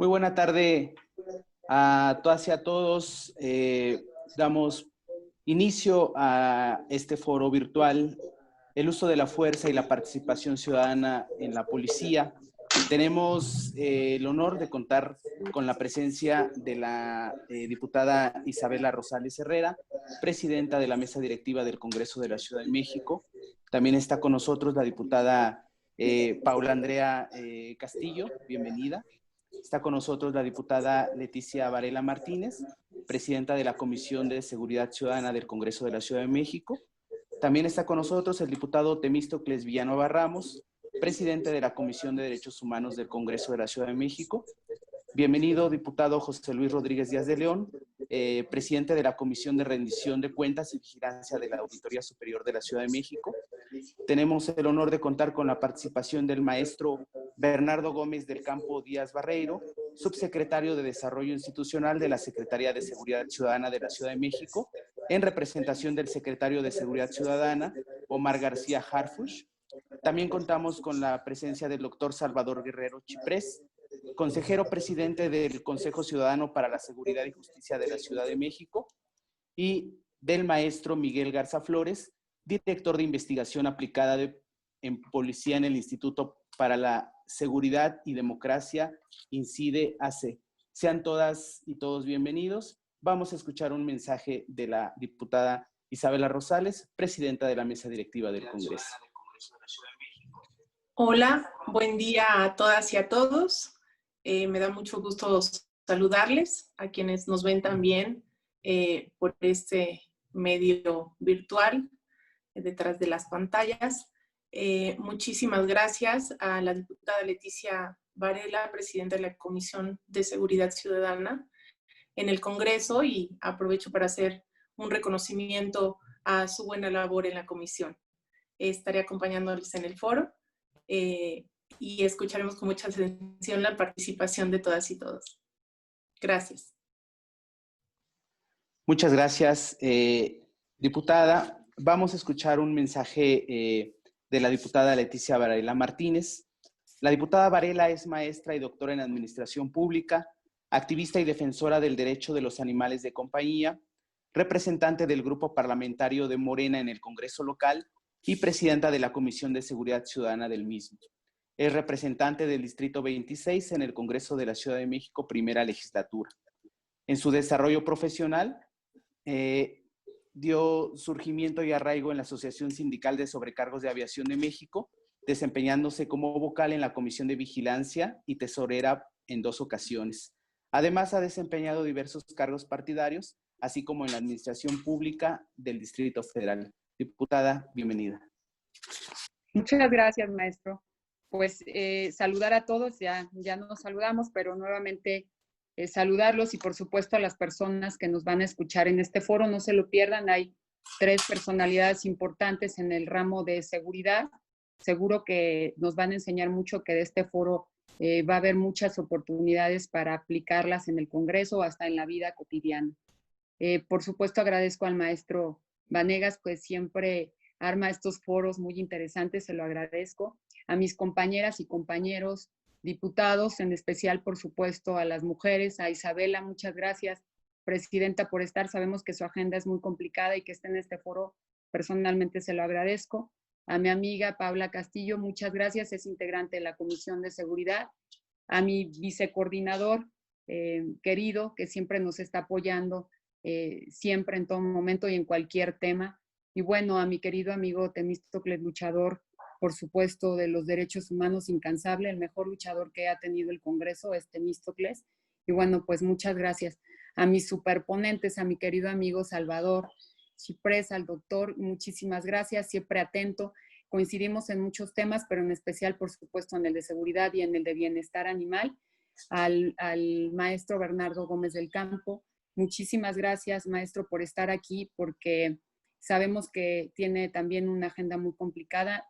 Muy buena tarde a todas y a todos. Damos inicio a este foro virtual, el uso de la fuerza y la participación ciudadana en la policía. Tenemos el honor de contar con la presencia de la diputada Isabela Rosales Herrera, presidenta de la mesa directiva del Congreso de la Ciudad de México. También está con nosotros la diputada Paula Andrea Castillo, bienvenida. Está con nosotros la diputada Leticia Varela Martínez, presidenta de la Comisión de Seguridad Ciudadana del Congreso de la Ciudad de México. También está con nosotros el diputado Temístocles Villanueva Ramos, presidente de la Comisión de Derechos Humanos del Congreso de la Ciudad de México. Bienvenido, diputado José Luis Rodríguez Díaz de León, presidente de la Comisión de Rendición de Cuentas y Vigilancia de la Auditoría Superior de la Ciudad de México. Tenemos el honor de contar con la participación del maestro Bernardo Gómez del Campo Díaz Barreiro, subsecretario de Desarrollo Institucional de la Secretaría de Seguridad Ciudadana de la Ciudad de México, en representación del secretario de Seguridad Ciudadana, Omar García Harfuch. También contamos con la presencia del doctor Salvador Guerrero Chiprés, consejero presidente del Consejo Ciudadano para la Seguridad y Justicia de la Ciudad de México, y del maestro Miguel Garza Flores, director de investigación aplicada en policía en el Instituto para la Seguridad y Democracia, INCIDE AC. Sean todas y todos bienvenidos. Vamos a escuchar un mensaje de la diputada Isabela Rosales, presidenta de la mesa directiva del Congreso. Hola, buen día a todas y a todos. Me da mucho gusto saludarles a quienes nos ven también por este medio virtual detrás de las pantallas. Muchísimas gracias a la diputada Leticia Varela, presidenta de la Comisión de Seguridad Ciudadana en el Congreso, y aprovecho para hacer un reconocimiento a su buena labor en la comisión. Estaré acompañándoles en el foro y escucharemos con mucha atención la participación de todas y todos. Gracias. Muchas gracias, diputada. Vamos a escuchar un mensaje de la diputada Leticia Varela Martínez. La diputada Varela es maestra y doctora en Administración Pública, activista y defensora del derecho de los animales de compañía, representante del Grupo Parlamentario de Morena en el Congreso local y presidenta de la Comisión de Seguridad Ciudadana del mismo. Es representante del Distrito 26 en el Congreso de la Ciudad de México, primera legislatura. En su desarrollo profesional, dio surgimiento y arraigo en la Asociación Sindical de Sobrecargos de Aviación de México, desempeñándose como vocal en la Comisión de Vigilancia y tesorera en 2 ocasiones. Además, ha desempeñado diversos cargos partidarios, así como en la Administración Pública del Distrito Federal. Diputada, bienvenida. Muchas gracias, maestro. Pues saludar a todos, ya nos saludamos, pero nuevamente saludarlos y por supuesto a las personas que nos van a escuchar en este foro. No se lo pierdan, hay 3 personalidades importantes en el ramo de seguridad. Seguro que nos van a enseñar mucho, que de este foro va a haber muchas oportunidades para aplicarlas en el Congreso, hasta en la vida cotidiana. Por supuesto, agradezco al maestro Vanegas, pues siempre arma estos foros muy interesantes, se lo agradezco. A mis compañeras y compañeros diputados, en especial, por supuesto, a las mujeres, a Isabela, muchas gracias, presidenta, por estar. Sabemos que su agenda es muy complicada y que esté en este foro, personalmente se lo agradezco. A mi amiga Paula Castillo, muchas gracias, es integrante de la Comisión de Seguridad. A mi vicecoordinador querido, que siempre nos está apoyando, siempre, en todo momento y en cualquier tema. Y bueno, a mi querido amigo Temístocles, luchador, por supuesto, de los derechos humanos, incansable, el mejor luchador que ha tenido el Congreso es Temístocles. Y bueno, pues muchas gracias. A mis superponentes, a mi querido amigo Salvador Chiprés, al doctor, muchísimas gracias, siempre atento. Coincidimos en muchos temas, pero en especial, por supuesto, en el de seguridad y en el de bienestar animal. Al maestro Bernardo Gómez del Campo, muchísimas gracias, maestro, por estar aquí, porque sabemos que tiene también una agenda muy complicada.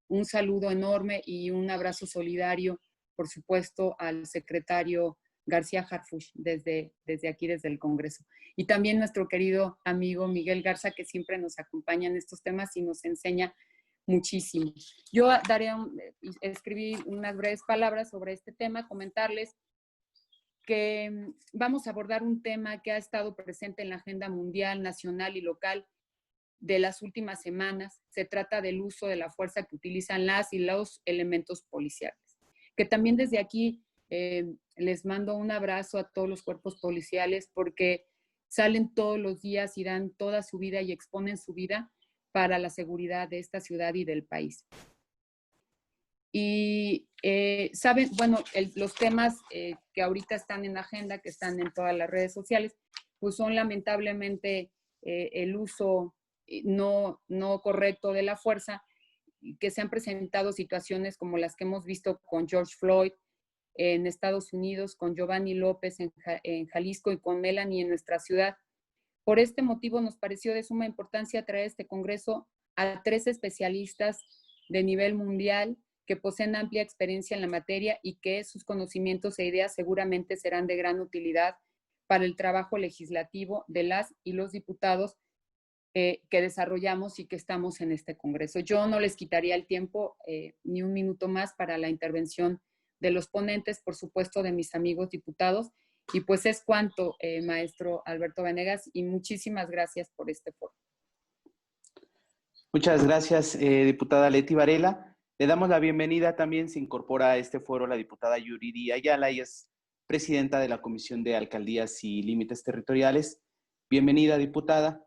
Un saludo enorme y un abrazo solidario, por supuesto, al secretario García Harfuch desde aquí, desde el Congreso. Y también nuestro querido amigo Miguel Garza, que siempre nos acompaña en estos temas y nos enseña muchísimo. Yo escribí unas breves palabras sobre este tema, comentarles que vamos a abordar un tema que ha estado presente en la agenda mundial, nacional y local de las últimas semanas. Se trata del uso de la fuerza que utilizan las y los elementos policiales. Que también desde aquí les mando un abrazo a todos los cuerpos policiales porque salen todos los días y dan toda su vida y exponen su vida para la seguridad de esta ciudad y del país. Y saben, bueno, los temas que ahorita están en la agenda, que están en todas las redes sociales, pues son lamentablemente el uso no correcto de la fuerza, que se han presentado situaciones como las que hemos visto con George Floyd en Estados Unidos, con Giovanni López en Jalisco y con Melanie en nuestra ciudad. Por este motivo nos pareció de suma importancia traer a este congreso a 3 especialistas de nivel mundial que poseen amplia experiencia en la materia y que sus conocimientos e ideas seguramente serán de gran utilidad para el trabajo legislativo de las y los diputados que desarrollamos y que estamos en este congreso. Yo no les quitaría el tiempo ni un minuto más para la intervención de los ponentes, por supuesto, de mis amigos diputados. Y pues es cuanto, maestro Alberto Venegas, y muchísimas gracias por este foro. Muchas gracias, diputada Leti Varela. Le damos la bienvenida. También se incorpora a este foro la diputada Yuridia Ayala, ella es presidenta de la Comisión de Alcaldías y Límites Territoriales. Bienvenida, diputada.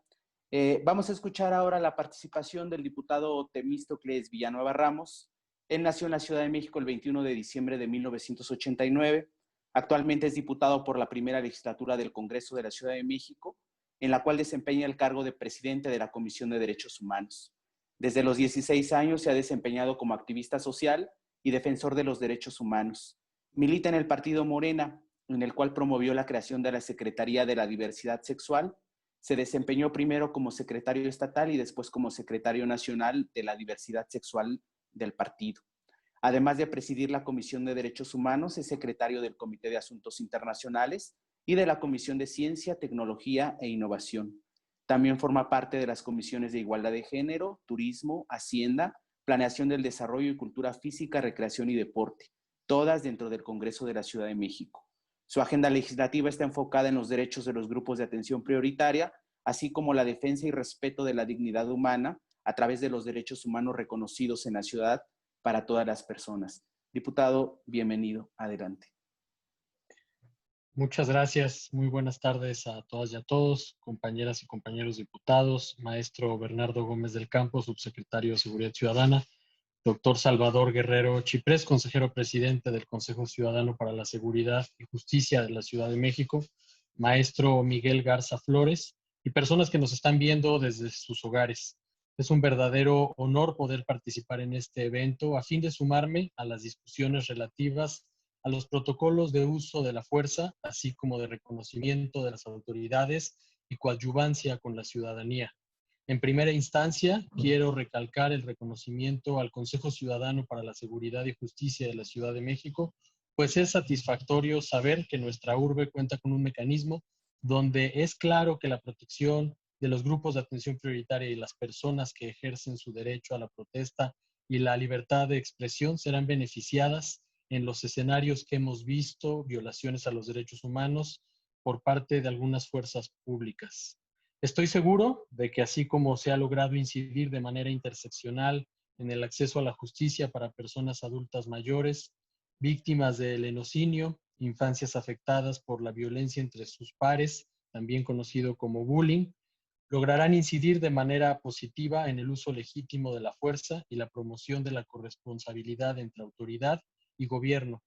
Vamos a escuchar ahora la participación del diputado Temístocles Villanueva Ramos. Él nació en la Ciudad de México el 21 de diciembre de 1989. Actualmente es diputado por la primera legislatura del Congreso de la Ciudad de México, en la cual desempeña el cargo de presidente de la Comisión de Derechos Humanos. Desde los 16 años se ha desempeñado como activista social y defensor de los derechos humanos. Milita en el partido Morena, en el cual promovió la creación de la Secretaría de la Diversidad Sexual. Se desempeñó primero como secretario estatal y después como secretario nacional de la diversidad sexual del partido. Además de presidir la Comisión de Derechos Humanos, es secretario del Comité de Asuntos Internacionales y de la Comisión de Ciencia, Tecnología e Innovación. También forma parte de las comisiones de Igualdad de Género, Turismo, Hacienda, Planeación del Desarrollo y Cultura Física, Recreación y Deporte, todas dentro del Congreso de la Ciudad de México. Su agenda legislativa está enfocada en los derechos de los grupos de atención prioritaria, así como la defensa y respeto de la dignidad humana a través de los derechos humanos reconocidos en la ciudad para todas las personas. Diputado, bienvenido. Adelante. Muchas gracias. Muy buenas tardes a todas y a todos, compañeras y compañeros diputados, maestro Bernardo Gómez del Campo, subsecretario de Seguridad Ciudadana, doctor Salvador Guerrero Chiprés, consejero presidente del Consejo Ciudadano para la Seguridad y Justicia de la Ciudad de México, maestro Miguel Garza Flores y personas que nos están viendo desde sus hogares. Es un verdadero honor poder participar en este evento a fin de sumarme a las discusiones relativas a los protocolos de uso de la fuerza, así como de reconocimiento de las autoridades y coadyuvancia con la ciudadanía. En primera instancia, quiero recalcar el reconocimiento al Consejo Ciudadano para la Seguridad y Justicia de la Ciudad de México, pues es satisfactorio saber que nuestra urbe cuenta con un mecanismo donde es claro que la protección de los grupos de atención prioritaria y las personas que ejercen su derecho a la protesta y la libertad de expresión serán beneficiadas en los escenarios que hemos visto, violaciones a los derechos humanos por parte de algunas fuerzas públicas. Estoy seguro de que así como se ha logrado incidir de manera interseccional en el acceso a la justicia para personas adultas mayores, víctimas del lenocinio, infancias afectadas por la violencia entre sus pares, también conocido como bullying, lograrán incidir de manera positiva en el uso legítimo de la fuerza y la promoción de la corresponsabilidad entre autoridad y gobierno.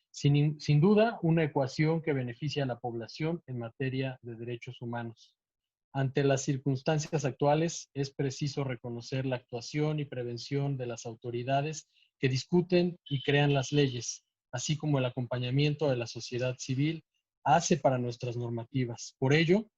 Sin duda, una ecuación que beneficia a la población en materia de derechos humanos. Ante las circunstancias actuales, es preciso reconocer la actuación y prevención de las autoridades que discuten y crean las leyes, así como el acompañamiento de la sociedad civil hace para nuestras normativas. Por ello,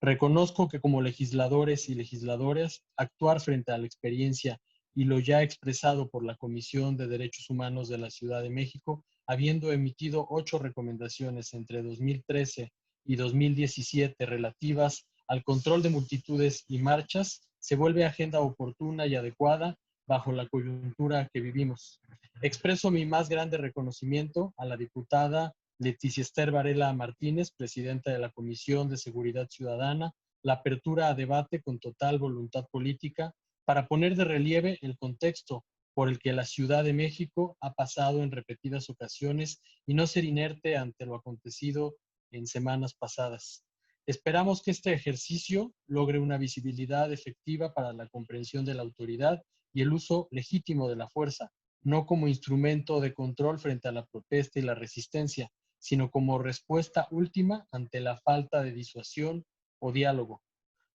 reconozco que como legisladores y legisladoras, actuar frente a la experiencia y lo ya expresado por la Comisión de Derechos Humanos de la Ciudad de México, habiendo emitido 8 recomendaciones entre 2013 y 2017 relativas al control de multitudes y marchas, se vuelve agenda oportuna y adecuada bajo la coyuntura que vivimos. Expreso mi más grande reconocimiento a la diputada Leticia Esther Varela Martínez, presidenta de la Comisión de Seguridad Ciudadana, la apertura a debate con total voluntad política para poner de relieve el contexto por el que la Ciudad de México ha pasado en repetidas ocasiones y no ser inerte ante lo acontecido en semanas pasadas. Esperamos que este ejercicio logre una visibilidad efectiva para la comprensión de la autoridad y el uso legítimo de la fuerza, no como instrumento de control frente a la protesta y la resistencia, sino como respuesta última ante la falta de disuasión o diálogo.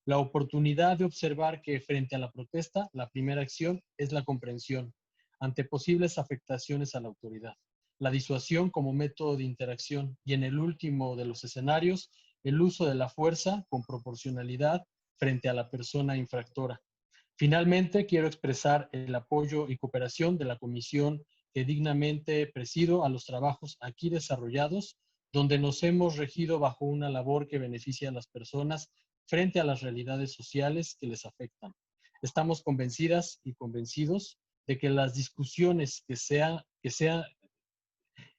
La oportunidad de observar que frente a la protesta, la primera acción es la comprensión ante posibles afectaciones a la autoridad, la disuasión como método de interacción y en el último de los escenarios, el uso de la fuerza con proporcionalidad frente a la persona infractora. Finalmente, quiero expresar el apoyo y cooperación de la comisión que dignamente presido a los trabajos aquí desarrollados, donde nos hemos regido bajo una labor que beneficia a las personas frente a las realidades sociales que les afectan. Estamos convencidas y convencidos de que las discusiones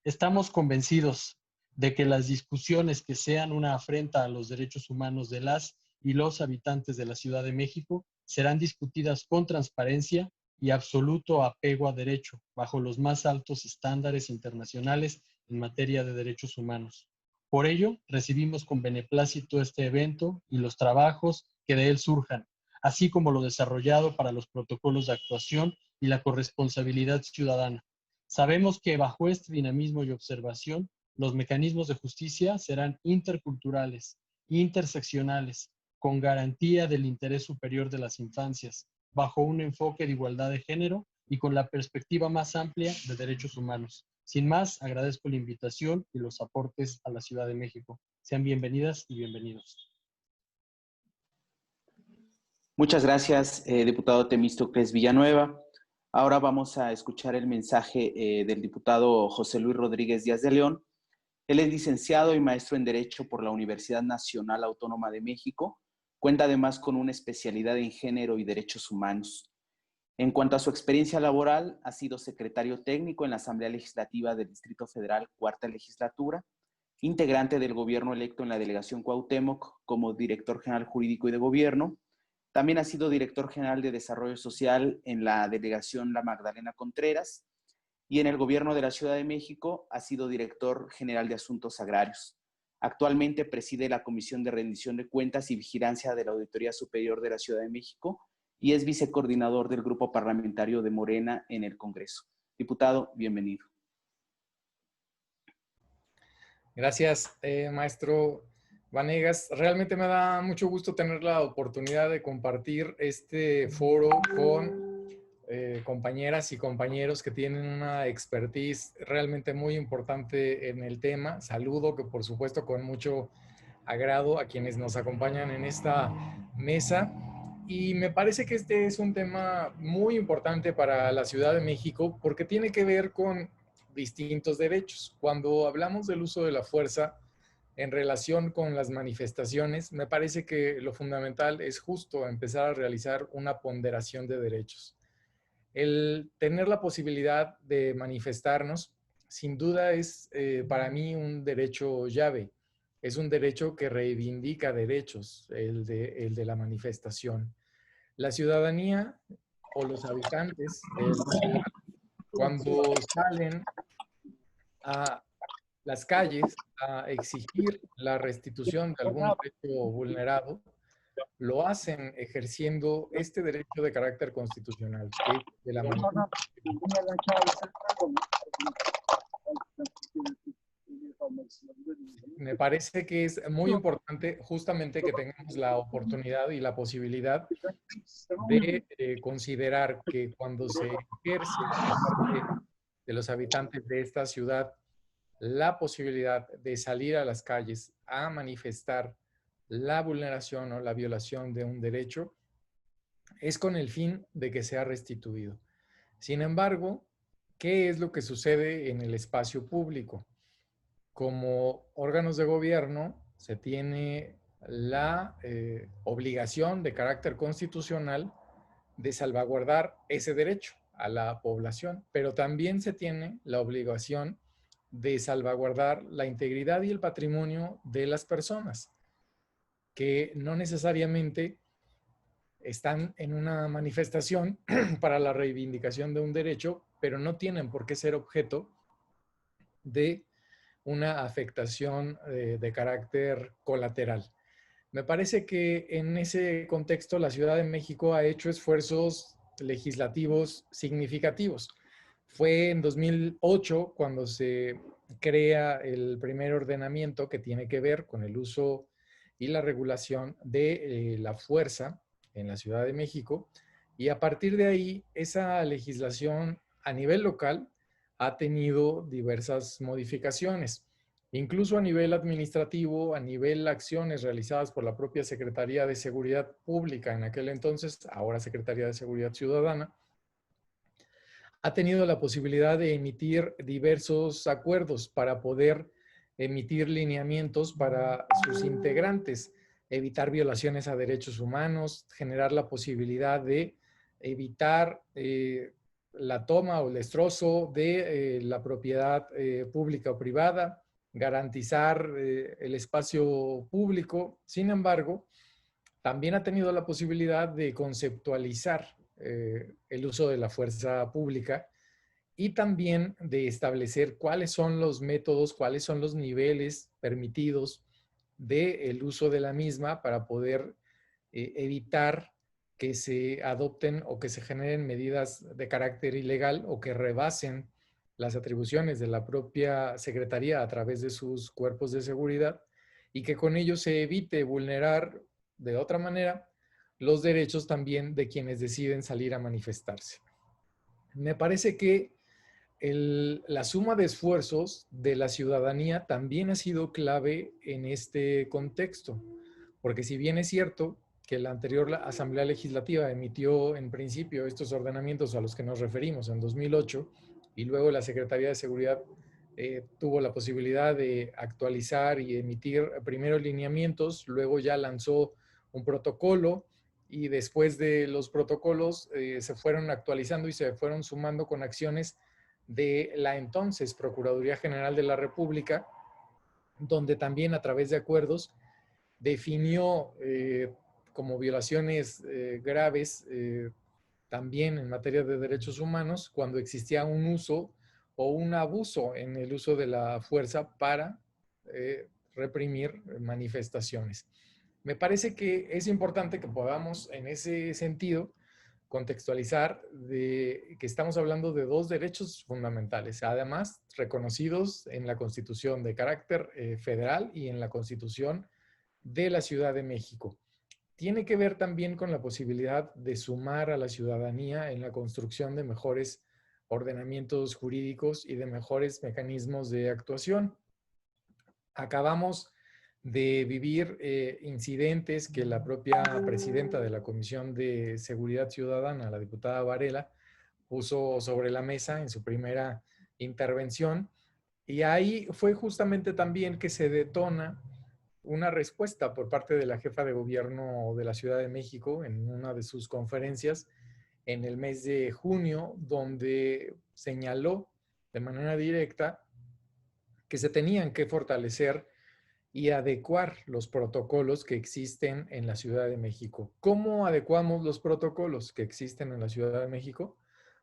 estamos convencidos de que las discusiones que sean una afrenta a los derechos humanos de las y los habitantes de la Ciudad de México serán discutidas con transparencia y absoluto apego a derecho, bajo los más altos estándares internacionales en materia de derechos humanos. Por ello, recibimos con beneplácito este evento y los trabajos que de él surjan, así como lo desarrollado para los protocolos de actuación y la corresponsabilidad ciudadana. Sabemos que bajo este dinamismo y observación, los mecanismos de justicia serán interculturales, interseccionales, con garantía del interés superior de las infancias, bajo un enfoque de igualdad de género y con la perspectiva más amplia de derechos humanos. Sin más, agradezco la invitación y los aportes a la Ciudad de México. Sean bienvenidas y bienvenidos. Muchas gracias, diputado Temístocles Villanueva. Ahora vamos a escuchar el mensaje del diputado José Luis Rodríguez Díaz de León. Él es licenciado y maestro en Derecho por la Universidad Nacional Autónoma de México. Cuenta además con una especialidad en Género y Derechos Humanos. En cuanto a su experiencia laboral, ha sido secretario técnico en la Asamblea Legislativa del Distrito Federal, Cuarta Legislatura, integrante del gobierno electo en la Delegación Cuauhtémoc como director general jurídico y de gobierno. También ha sido director general de Desarrollo Social en la Delegación La Magdalena Contreras y en el gobierno de la Ciudad de México ha sido director general de Asuntos Agrarios. Actualmente preside la Comisión de Rendición de Cuentas y Vigilancia de la Auditoría Superior de la Ciudad de México y es vicecoordinador del Grupo Parlamentario de Morena en el Congreso. Diputado, bienvenido. Gracias, maestro Vanegas. Realmente me da mucho gusto tener la oportunidad de compartir este foro con compañeras y compañeros que tienen una expertise realmente muy importante en el tema. Saludo que por supuesto con mucho agrado a quienes nos acompañan en esta mesa. Y me parece que este es un tema muy importante para la Ciudad de México porque tiene que ver con distintos derechos. Cuando hablamos del uso de la fuerza en relación con las manifestaciones, me parece que lo fundamental es justo empezar a realizar una ponderación de derechos. El tener la posibilidad de manifestarnos, sin duda es para mí un derecho llave. Es un derecho que reivindica derechos, el de la manifestación. La ciudadanía o los habitantes, cuando salen a las calles a exigir la restitución de algún derecho vulnerado, lo hacen ejerciendo este derecho de carácter constitucional, que es de la manifestación. Me parece que es muy importante justamente que tengamos la oportunidad y la posibilidad de considerar que cuando se ejerce por parte de los habitantes de esta ciudad la posibilidad de salir a las calles a manifestar la vulneración o la violación de un derecho, es con el fin de que sea restituido. Sin embargo, ¿qué es lo que sucede en el espacio público? Como órganos de gobierno se tiene la obligación de carácter constitucional de salvaguardar ese derecho a la población, pero también se tiene la obligación de salvaguardar la integridad y el patrimonio de las personas, que no necesariamente están en una manifestación para la reivindicación de un derecho, pero no tienen por qué ser objeto de una afectación de carácter colateral. Me parece que en ese contexto la Ciudad de México ha hecho esfuerzos legislativos significativos. Fue en 2008 cuando se crea el primer ordenamiento que tiene que ver con el uso y la regulación de la fuerza en la Ciudad de México, y a partir de ahí esa legislación a nivel local ha tenido diversas modificaciones. Incluso a nivel administrativo, a nivel acciones realizadas por la propia Secretaría de Seguridad Pública en aquel entonces, ahora Secretaría de Seguridad Ciudadana, ha tenido la posibilidad de emitir diversos acuerdos para poder emitir lineamientos para sus integrantes, evitar violaciones a derechos humanos, generar la posibilidad de evitar la toma o el destrozo de la propiedad pública o privada, garantizar el espacio público. Sin embargo, también ha tenido la posibilidad de conceptualizar el uso de la fuerza pública y también de establecer cuáles son los métodos, cuáles son los niveles permitidos del uso de la misma para poder evitar que se adopten o que se generen medidas de carácter ilegal o que rebasen las atribuciones de la propia Secretaría a través de sus cuerpos de seguridad, y que con ello se evite vulnerar de otra manera los derechos también de quienes deciden salir a manifestarse. Me parece que la suma de esfuerzos de la ciudadanía también ha sido clave en este contexto, porque si bien es cierto que la anterior Asamblea Legislativa emitió en principio estos ordenamientos a los que nos referimos en 2008, y luego la Secretaría de Seguridad tuvo la posibilidad de actualizar y emitir primero lineamientos, luego ya lanzó un protocolo, y después de los protocolos se fueron actualizando y se fueron sumando con acciones de la entonces Procuraduría General de la República, donde también a través de acuerdos definió como violaciones graves también en materia de derechos humanos cuando existía un uso o un abuso en el uso de la fuerza para reprimir manifestaciones. Me parece que es importante que podamos en ese sentido contextualizar de que estamos hablando de dos derechos fundamentales, además reconocidos en la Constitución de carácter federal y en la Constitución de la Ciudad de México. Tiene que ver también con la posibilidad de sumar a la ciudadanía en la construcción de mejores ordenamientos jurídicos y de mejores mecanismos de actuación. Acabamos de vivir incidentes que la propia presidenta de la Comisión de Seguridad Ciudadana, la diputada Varela, puso sobre la mesa en su primera intervención, y ahí fue justamente también que se detona una respuesta por parte de la jefa de gobierno de la Ciudad de México en una de sus conferencias en el mes de junio, donde señaló de manera directa que se tenían que fortalecer y adecuar los protocolos que existen en la Ciudad de México. ¿Cómo adecuamos los protocolos que existen en la Ciudad de México?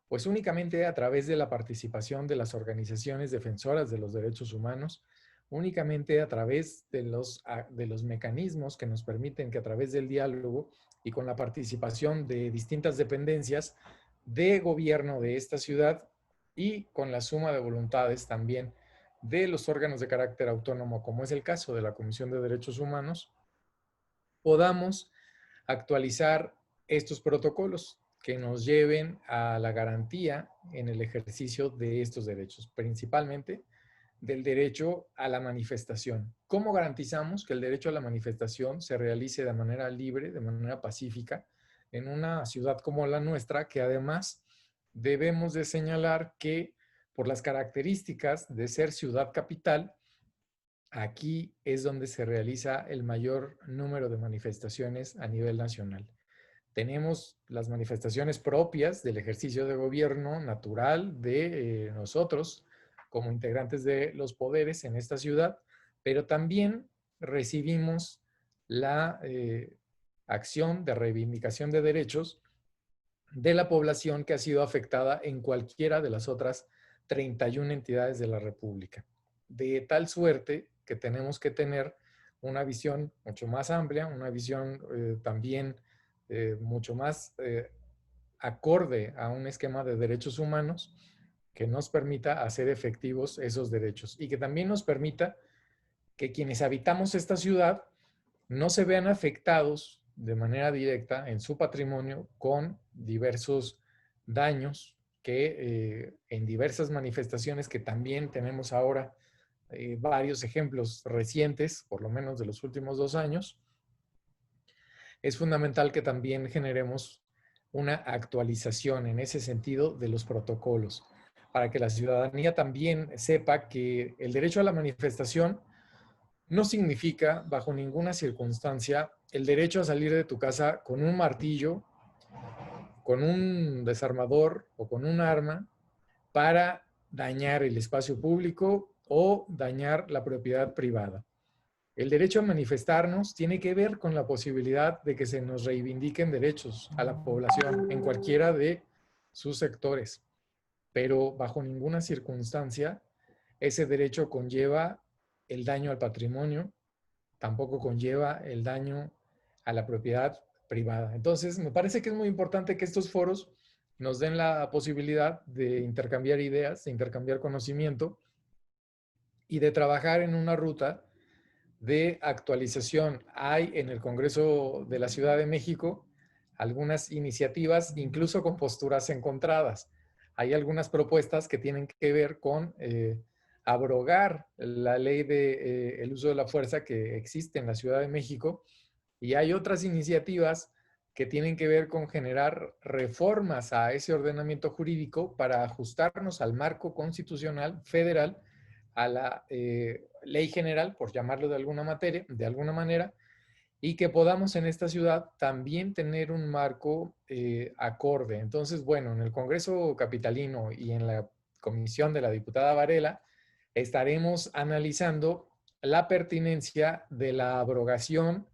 Pues únicamente a través de la participación de las organizaciones defensoras de los derechos humanos, únicamente a través de los mecanismos que nos permiten que a través del diálogo y con la participación de distintas dependencias de gobierno de esta ciudad y con la suma de voluntades también de los órganos de carácter autónomo, como es el caso de la Comisión de Derechos Humanos, podamos actualizar estos protocolos que nos lleven a la garantía en el ejercicio de estos derechos, principalmente del derecho a la manifestación. ¿Cómo garantizamos que el derecho a la manifestación se realice de manera libre, de manera pacífica, en una ciudad como la nuestra, que además debemos de señalar que por las características de ser ciudad capital, aquí es donde se realiza el mayor número de manifestaciones a nivel nacional. Tenemos las manifestaciones propias del ejercicio de gobierno natural de nosotros como integrantes de los poderes en esta ciudad, pero también recibimos la acción de reivindicación de derechos de la población que ha sido afectada en cualquiera de las otras 31 entidades de la República. De tal suerte que tenemos que tener una visión mucho más amplia, una visión también mucho más acorde a un esquema de derechos humanos que nos permita hacer efectivos esos derechos y que también nos permita que quienes habitamos esta ciudad no se vean afectados de manera directa en su patrimonio con diversos daños que en diversas manifestaciones que también tenemos ahora varios ejemplos recientes, por lo menos de los últimos 2 años, es fundamental que también generemos una actualización en ese sentido de los protocolos, para que la ciudadanía también sepa que el derecho a la manifestación no significa, bajo ninguna circunstancia, el derecho a salir de tu casa con un martillo, con un desarmador o con un arma para dañar el espacio público o dañar la propiedad privada. El derecho a manifestarnos tiene que ver con la posibilidad de que se nos reivindiquen derechos a la población en cualquiera de sus sectores, pero bajo ninguna circunstancia ese derecho conlleva el daño al patrimonio, tampoco conlleva el daño a la propiedad privada. Entonces, me parece que es muy importante que estos foros nos den la posibilidad de intercambiar ideas, de intercambiar conocimiento y de trabajar en una ruta de actualización. Hay en el Congreso de la Ciudad de México algunas iniciativas, incluso con posturas encontradas. Hay algunas propuestas que tienen que ver con abrogar la ley de el uso de la fuerza que existe en la Ciudad de México, y hay otras iniciativas que tienen que ver con generar reformas a ese ordenamiento jurídico para ajustarnos al marco constitucional federal, a la ley general, por llamarlo de alguna manera, y que podamos en esta ciudad también tener un marco acorde. Entonces, bueno, en el Congreso Capitalino y en la comisión de la diputada Varela estaremos analizando la pertinencia de la abrogación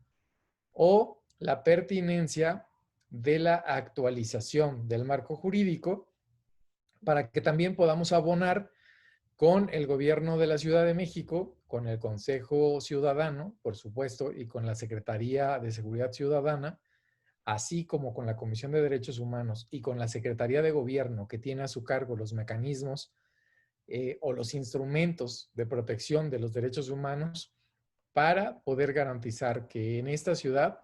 o la pertinencia de la actualización del marco jurídico para que también podamos abonar con el gobierno de la Ciudad de México, con el Consejo Ciudadano, por supuesto, y con la Secretaría de Seguridad Ciudadana, así como con la Comisión de Derechos Humanos y con la Secretaría de Gobierno, que tiene a su cargo los mecanismos o los instrumentos de protección de los derechos humanos, para poder garantizar que en esta ciudad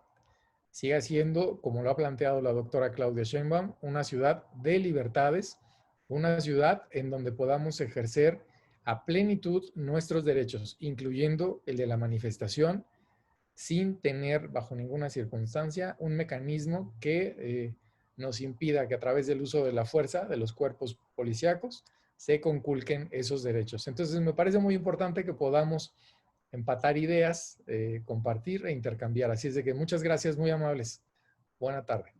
siga siendo, como lo ha planteado la doctora Claudia Sheinbaum, una ciudad de libertades, una ciudad en donde podamos ejercer a plenitud nuestros derechos, incluyendo el de la manifestación, sin tener bajo ninguna circunstancia un mecanismo que nos impida que a través del uso de la fuerza de los cuerpos policíacos se conculquen esos derechos. Entonces me parece muy importante que podamos empatar ideas, compartir e intercambiar. Así es de que muchas gracias, muy amables. Buena tarde.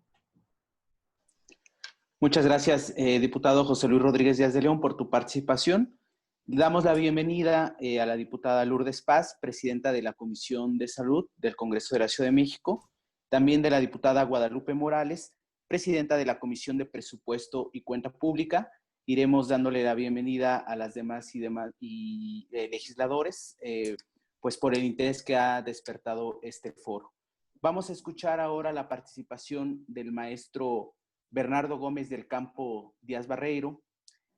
Muchas gracias, diputado José Luis Rodríguez Díaz de León, por tu participación. Damos la bienvenida a la diputada Lourdes Paz, presidenta de la Comisión de Salud del Congreso de la Ciudad de México, también de la diputada Guadalupe Morales, presidenta de la Comisión de Presupuesto y Cuenta Pública. Iremos dándole la bienvenida a las demás legisladores, pues por el interés que ha despertado este foro. Vamos a escuchar ahora la participación del maestro Bernardo Gómez del Campo Díaz Barreiro.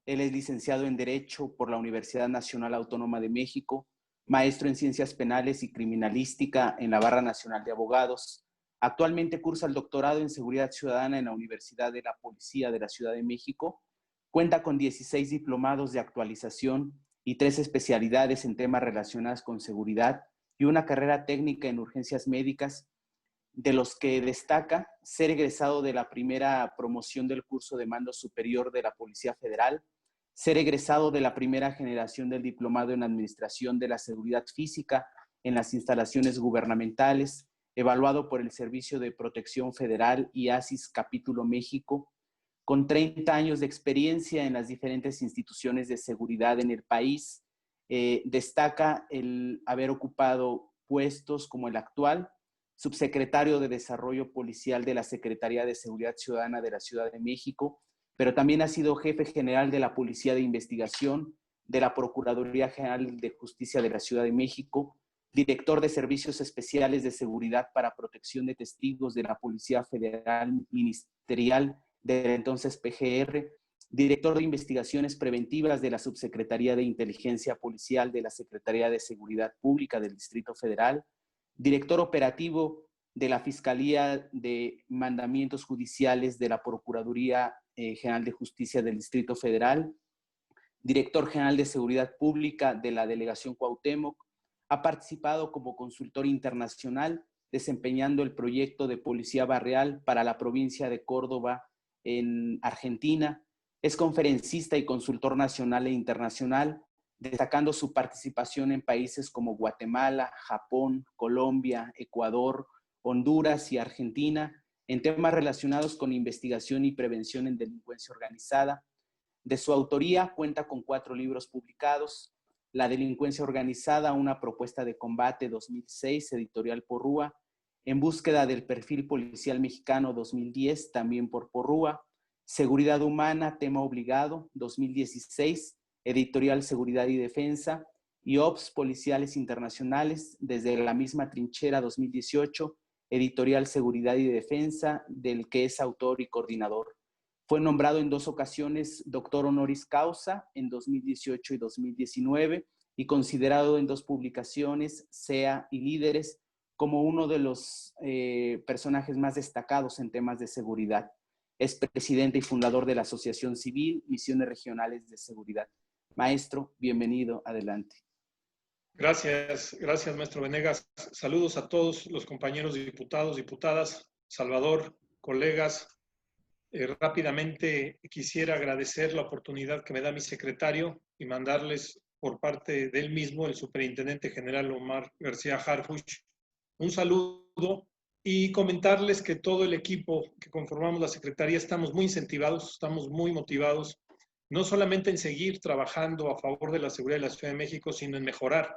Él es licenciado en Derecho por la Universidad Nacional Autónoma de México, maestro en Ciencias Penales y Criminalística en la Barra Nacional de Abogados. Actualmente cursa el doctorado en Seguridad Ciudadana en la Universidad de la Policía de la Ciudad de México. Cuenta con 16 diplomados de actualización y 3 especialidades en temas relacionados con seguridad y una carrera técnica en urgencias médicas, de los que destaca ser egresado de la primera promoción del curso de mando superior de la Policía Federal, ser egresado de la primera generación del diplomado en Administración de la Seguridad Física en las instalaciones gubernamentales, evaluado por el Servicio de Protección Federal y ASIS Capítulo México, con 30 años de experiencia en las diferentes instituciones de seguridad en el país. Destaca el haber ocupado puestos como el actual, subsecretario de Desarrollo Policial de la Secretaría de Seguridad Ciudadana de la Ciudad de México, pero también ha sido jefe general de la Policía de Investigación, de la Procuraduría General de Justicia de la Ciudad de México, director de Servicios Especiales de Seguridad para Protección de Testigos de la Policía Federal Ministerial del entonces PGR, director de Investigaciones Preventivas de la Subsecretaría de Inteligencia Policial de la Secretaría de Seguridad Pública del Distrito Federal, director operativo de la Fiscalía de Mandamientos Judiciales de la Procuraduría General de Justicia del Distrito Federal, director general de Seguridad Pública de la Delegación Cuauhtémoc. Ha participado como consultor internacional desempeñando el proyecto de Policía Barrial para la provincia de Córdoba en Argentina. Es conferencista y consultor nacional e internacional, destacando su participación en países como Guatemala, Japón, Colombia, Ecuador, Honduras y Argentina en temas relacionados con investigación y prevención en delincuencia organizada. De su autoría cuenta con 4 libros publicados: La delincuencia organizada, una propuesta de combate, 2006, editorial Porrúa; En búsqueda del perfil policial mexicano, 2010, también por Porrúa; Seguridad humana, tema obligado, 2016, editorial Seguridad y Defensa; y Ops policiales internacionales, desde la misma trinchera, 2018, editorial Seguridad y Defensa, del que es autor y coordinador. Fue nombrado en 2 ocasiones doctor honoris causa, en 2018 y 2019, y considerado en 2 publicaciones, SEA y Líderes, como uno de los personajes más destacados en temas de seguridad. Es presidente y fundador de la Asociación Civil Misiones Regionales de Seguridad. Maestro, bienvenido, adelante. Gracias, maestro Venegas. Saludos a todos los compañeros diputados, diputadas, Salvador, colegas. Rápidamente quisiera agradecer la oportunidad que me da mi secretario y mandarles por parte del mismo, el superintendente general Omar García Harfuch, un saludo y comentarles que todo el equipo que conformamos la secretaría estamos muy incentivados, estamos muy motivados, no solamente en seguir trabajando a favor de la seguridad de la Ciudad de México, sino en mejorar.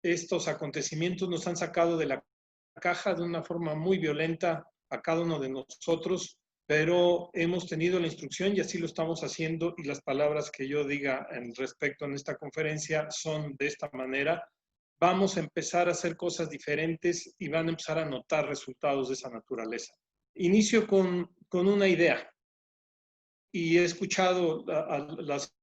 Estos acontecimientos nos han sacado de la caja de una forma muy violenta a cada uno de nosotros, pero hemos tenido la instrucción y así lo estamos haciendo, y las palabras que yo diga en respecto en esta conferencia son de esta manera. Vamos a empezar a hacer cosas diferentes y van a empezar a notar resultados de esa naturaleza. Inicio con una idea, y he escuchado las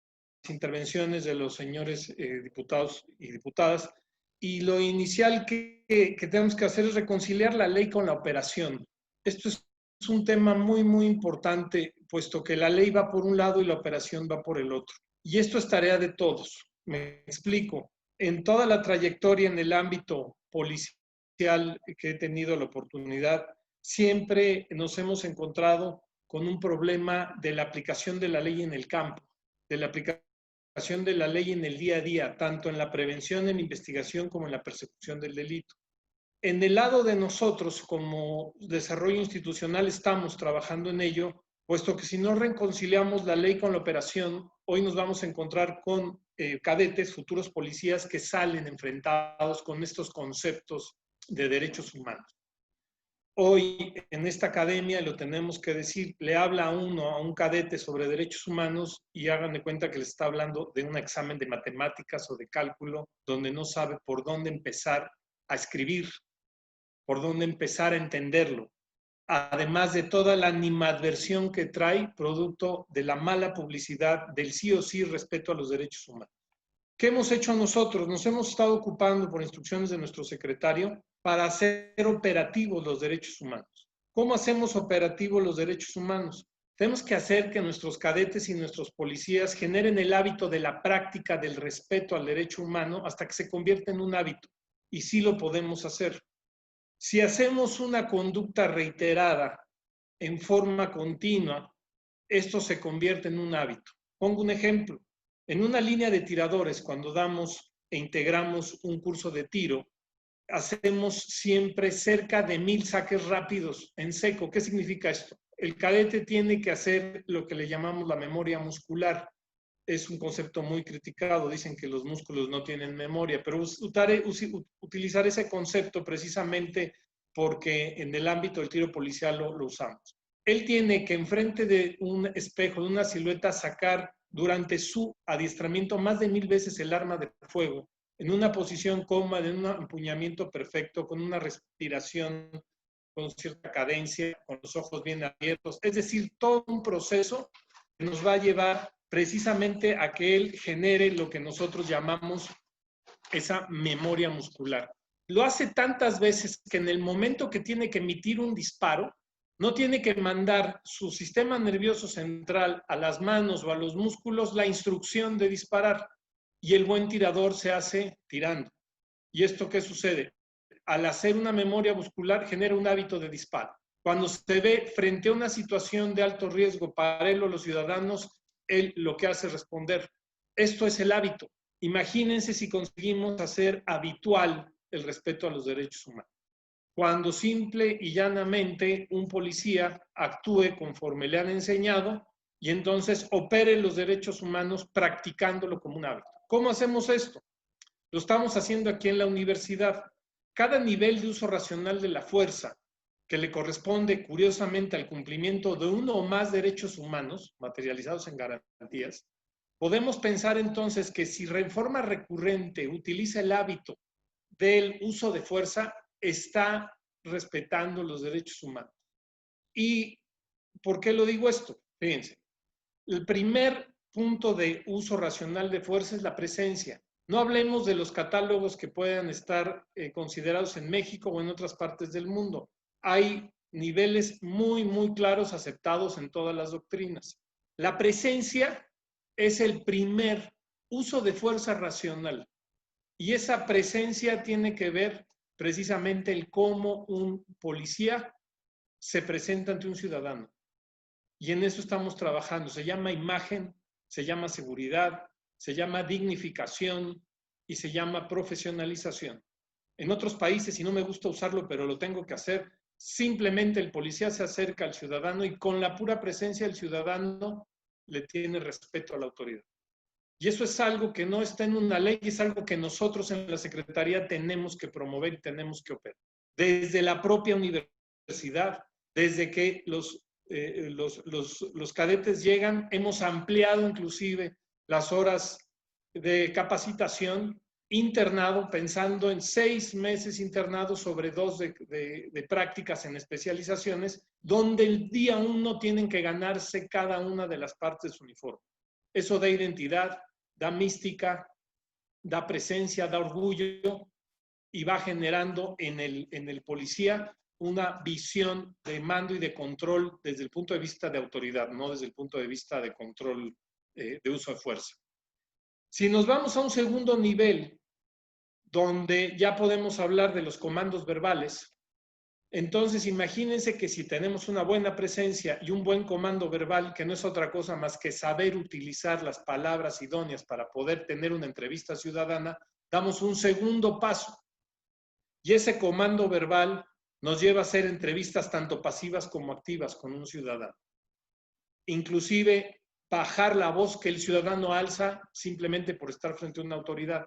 intervenciones de los señores diputados y diputadas, y lo inicial que tenemos que hacer es reconciliar la ley con la operación. Esto es un tema muy, muy importante, puesto que la ley va por un lado y la operación va por el otro. Y esto es tarea de todos. Me explico. En toda la trayectoria en el ámbito policial que he tenido la oportunidad, siempre nos hemos encontrado con un problema de la aplicación de la ley en el campo, de la aplicación de la ley en el día a día, tanto en la prevención, en la investigación, como en la persecución del delito. En el lado de nosotros, como desarrollo institucional, estamos trabajando en ello, puesto que si no reconciliamos la ley con la operación, hoy nos vamos a encontrar con cadetes, futuros policías, que salen enfrentados con estos conceptos de derechos humanos. Hoy en esta academia, lo tenemos que decir, le habla a un cadete sobre derechos humanos y hagan de cuenta que le está hablando de un examen de matemáticas o de cálculo, donde no sabe por dónde empezar a escribir, por dónde empezar a entenderlo. Además de toda la animadversión que trae, producto de la mala publicidad del sí o sí respeto a los derechos humanos. ¿Qué hemos hecho nosotros? Nos hemos estado ocupando, por instrucciones de nuestro secretario, para hacer operativos los derechos humanos. ¿Cómo hacemos operativos los derechos humanos? Tenemos que hacer que nuestros cadetes y nuestros policías generen el hábito de la práctica del respeto al derecho humano hasta que se convierta en un hábito. Y sí lo podemos hacer. Si hacemos una conducta reiterada en forma continua, esto se convierte en un hábito. Pongo un ejemplo. En una línea de tiradores, cuando damos e integramos un curso de tiro, hacemos siempre cerca de 1000 saques rápidos en seco. ¿Qué significa esto? el cadete tiene que hacer lo que le llamamos la memoria muscular. Es un concepto muy criticado, dicen que los músculos no tienen memoria, pero utilizar ese concepto precisamente porque en el ámbito del tiro policial lo usamos. Él tiene que enfrente de un espejo, de una silueta, sacar durante su adiestramiento más de 1000 veces el arma de fuego, en una posición cómoda, en un empuñamiento perfecto, con una respiración con cierta cadencia, con los ojos bien abiertos. Es decir, todo un proceso que nos va a llevar precisamente a que él genere lo que nosotros llamamos esa memoria muscular. Lo hace tantas veces que en el momento que tiene que emitir un disparo, no tiene que mandar su sistema nervioso central a las manos o a los músculos la instrucción de disparar, y el buen tirador se hace tirando. ¿Y esto qué sucede? Al hacer una memoria muscular genera un hábito de disparo. Cuando se ve frente a una situación de alto riesgo para él o los ciudadanos, él lo que hace es responder. Esto es el hábito. Imagínense si conseguimos hacer habitual el respeto a los derechos humanos. Cuando simple y llanamente un policía actúe conforme le han enseñado y entonces opere los derechos humanos practicándolo como un hábito. ¿Cómo hacemos esto? Lo estamos haciendo aquí en la universidad. Cada nivel de uso racional de la fuerza que le corresponde curiosamente al cumplimiento de uno o más derechos humanos materializados en garantías, podemos pensar entonces que si en forma recurrente utiliza el hábito del uso de fuerza, está respetando los derechos humanos. ¿Y por qué lo digo esto? Fíjense, el primer punto de uso racional de fuerza es la presencia. No hablemos de los catálogos que puedan estar considerados en México o en otras partes del mundo. Hay niveles muy, muy claros aceptados en todas las doctrinas. La presencia es el primer uso de fuerza racional. Y esa presencia tiene que ver precisamente el cómo un policía se presenta ante un ciudadano. Y en eso estamos trabajando. Se llama imagen, se llama seguridad, se llama dignificación y se llama profesionalización. En otros países, y no me gusta usarlo, pero lo tengo que hacer, simplemente el policía se acerca al ciudadano y con la pura presencia del ciudadano le tiene respeto a la autoridad. Y eso es algo que no está en una ley, es algo que nosotros en la Secretaría tenemos que promover y tenemos que operar. Desde la propia universidad, desde que los cadetes llegan, hemos ampliado inclusive las horas de capacitación, internado, pensando en 6 meses internados sobre 2 de prácticas en especializaciones, donde el día 1 tienen que ganarse cada una de las partes de su uniforme. Eso da identidad, da mística, da presencia, da orgullo y va generando en el policía una visión de mando y de control desde el punto de vista de autoridad, no desde el punto de vista de control de uso de fuerza. Si nos vamos a un segundo nivel, donde ya podemos hablar de los comandos verbales, entonces imagínense que si tenemos una buena presencia y un buen comando verbal, que no es otra cosa más que saber utilizar las palabras idóneas para poder tener una entrevista ciudadana, damos un segundo paso. Y ese comando verbal nos lleva a hacer entrevistas tanto pasivas como activas con un ciudadano. Inclusive bajar la voz que el ciudadano alza simplemente por estar frente a una autoridad.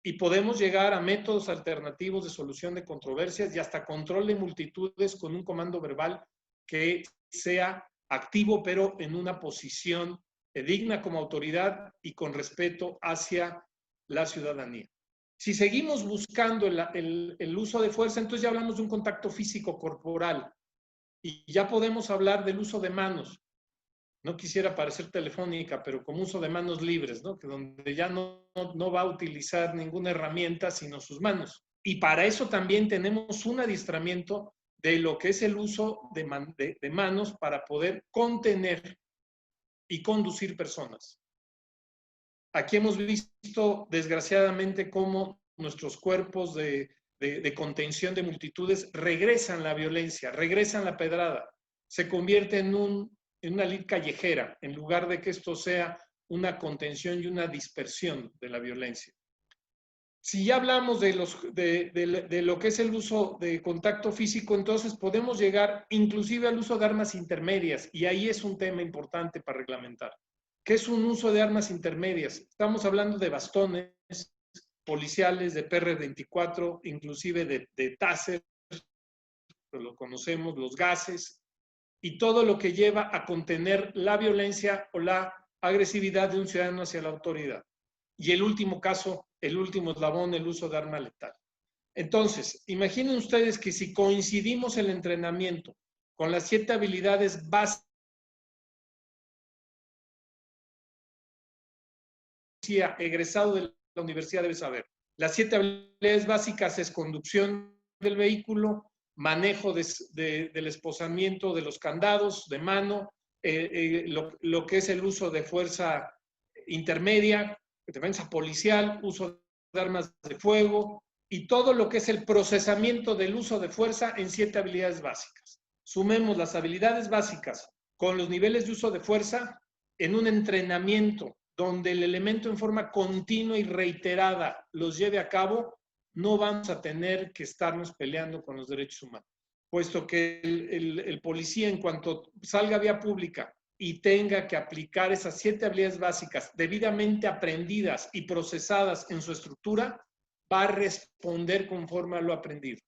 Y podemos llegar a métodos alternativos de solución de controversias y hasta control de multitudes con un comando verbal que sea activo, pero en una posición digna como autoridad y con respeto hacia la ciudadanía. Si seguimos buscando el uso de fuerza, entonces ya hablamos de un contacto físico corporal y ya podemos hablar del uso de manos. No quisiera parecer telefónica, pero como uso de manos libres, ¿no? Que donde ya no va a utilizar ninguna herramienta sino sus manos. Y para eso también tenemos un adiestramiento de lo que es el uso de manos para poder contener y conducir personas. Aquí hemos visto, desgraciadamente, cómo nuestros cuerpos de contención de multitudes regresan la violencia, regresan la pedrada, se convierte en una lid callejera, en lugar de que esto sea una contención y una dispersión de la violencia. Si ya hablamos de lo que es el uso de contacto físico, entonces podemos llegar inclusive al uso de armas intermedias, y ahí es un tema importante para reglamentar. ¿Qué es un uso de armas intermedias? Estamos hablando de bastones policiales, de PR-24, inclusive de taser, lo conocemos, los gases, y todo lo que lleva a contener la violencia o la agresividad de un ciudadano hacia la autoridad. Y el último caso, el último eslabón, el uso de arma letal. Entonces, imaginen ustedes que si coincidimos el entrenamiento con las 7 habilidades básicas egresado de la universidad debe saber. Las 7 habilidades básicas es conducción del vehículo, manejo del esposamiento de los candados de mano, lo que es el uso de fuerza intermedia, defensa policial, uso de armas de fuego y todo lo que es el procesamiento del uso de fuerza en 7 habilidades básicas. Sumemos las habilidades básicas con los niveles de uso de fuerza en un entrenamiento donde el elemento en forma continua y reiterada los lleve a cabo, no vamos a tener que estarnos peleando con los derechos humanos, puesto que el policía, en cuanto salga a vía pública y tenga que aplicar esas 7 habilidades básicas debidamente aprendidas y procesadas en su estructura, va a responder conforme a lo aprendido.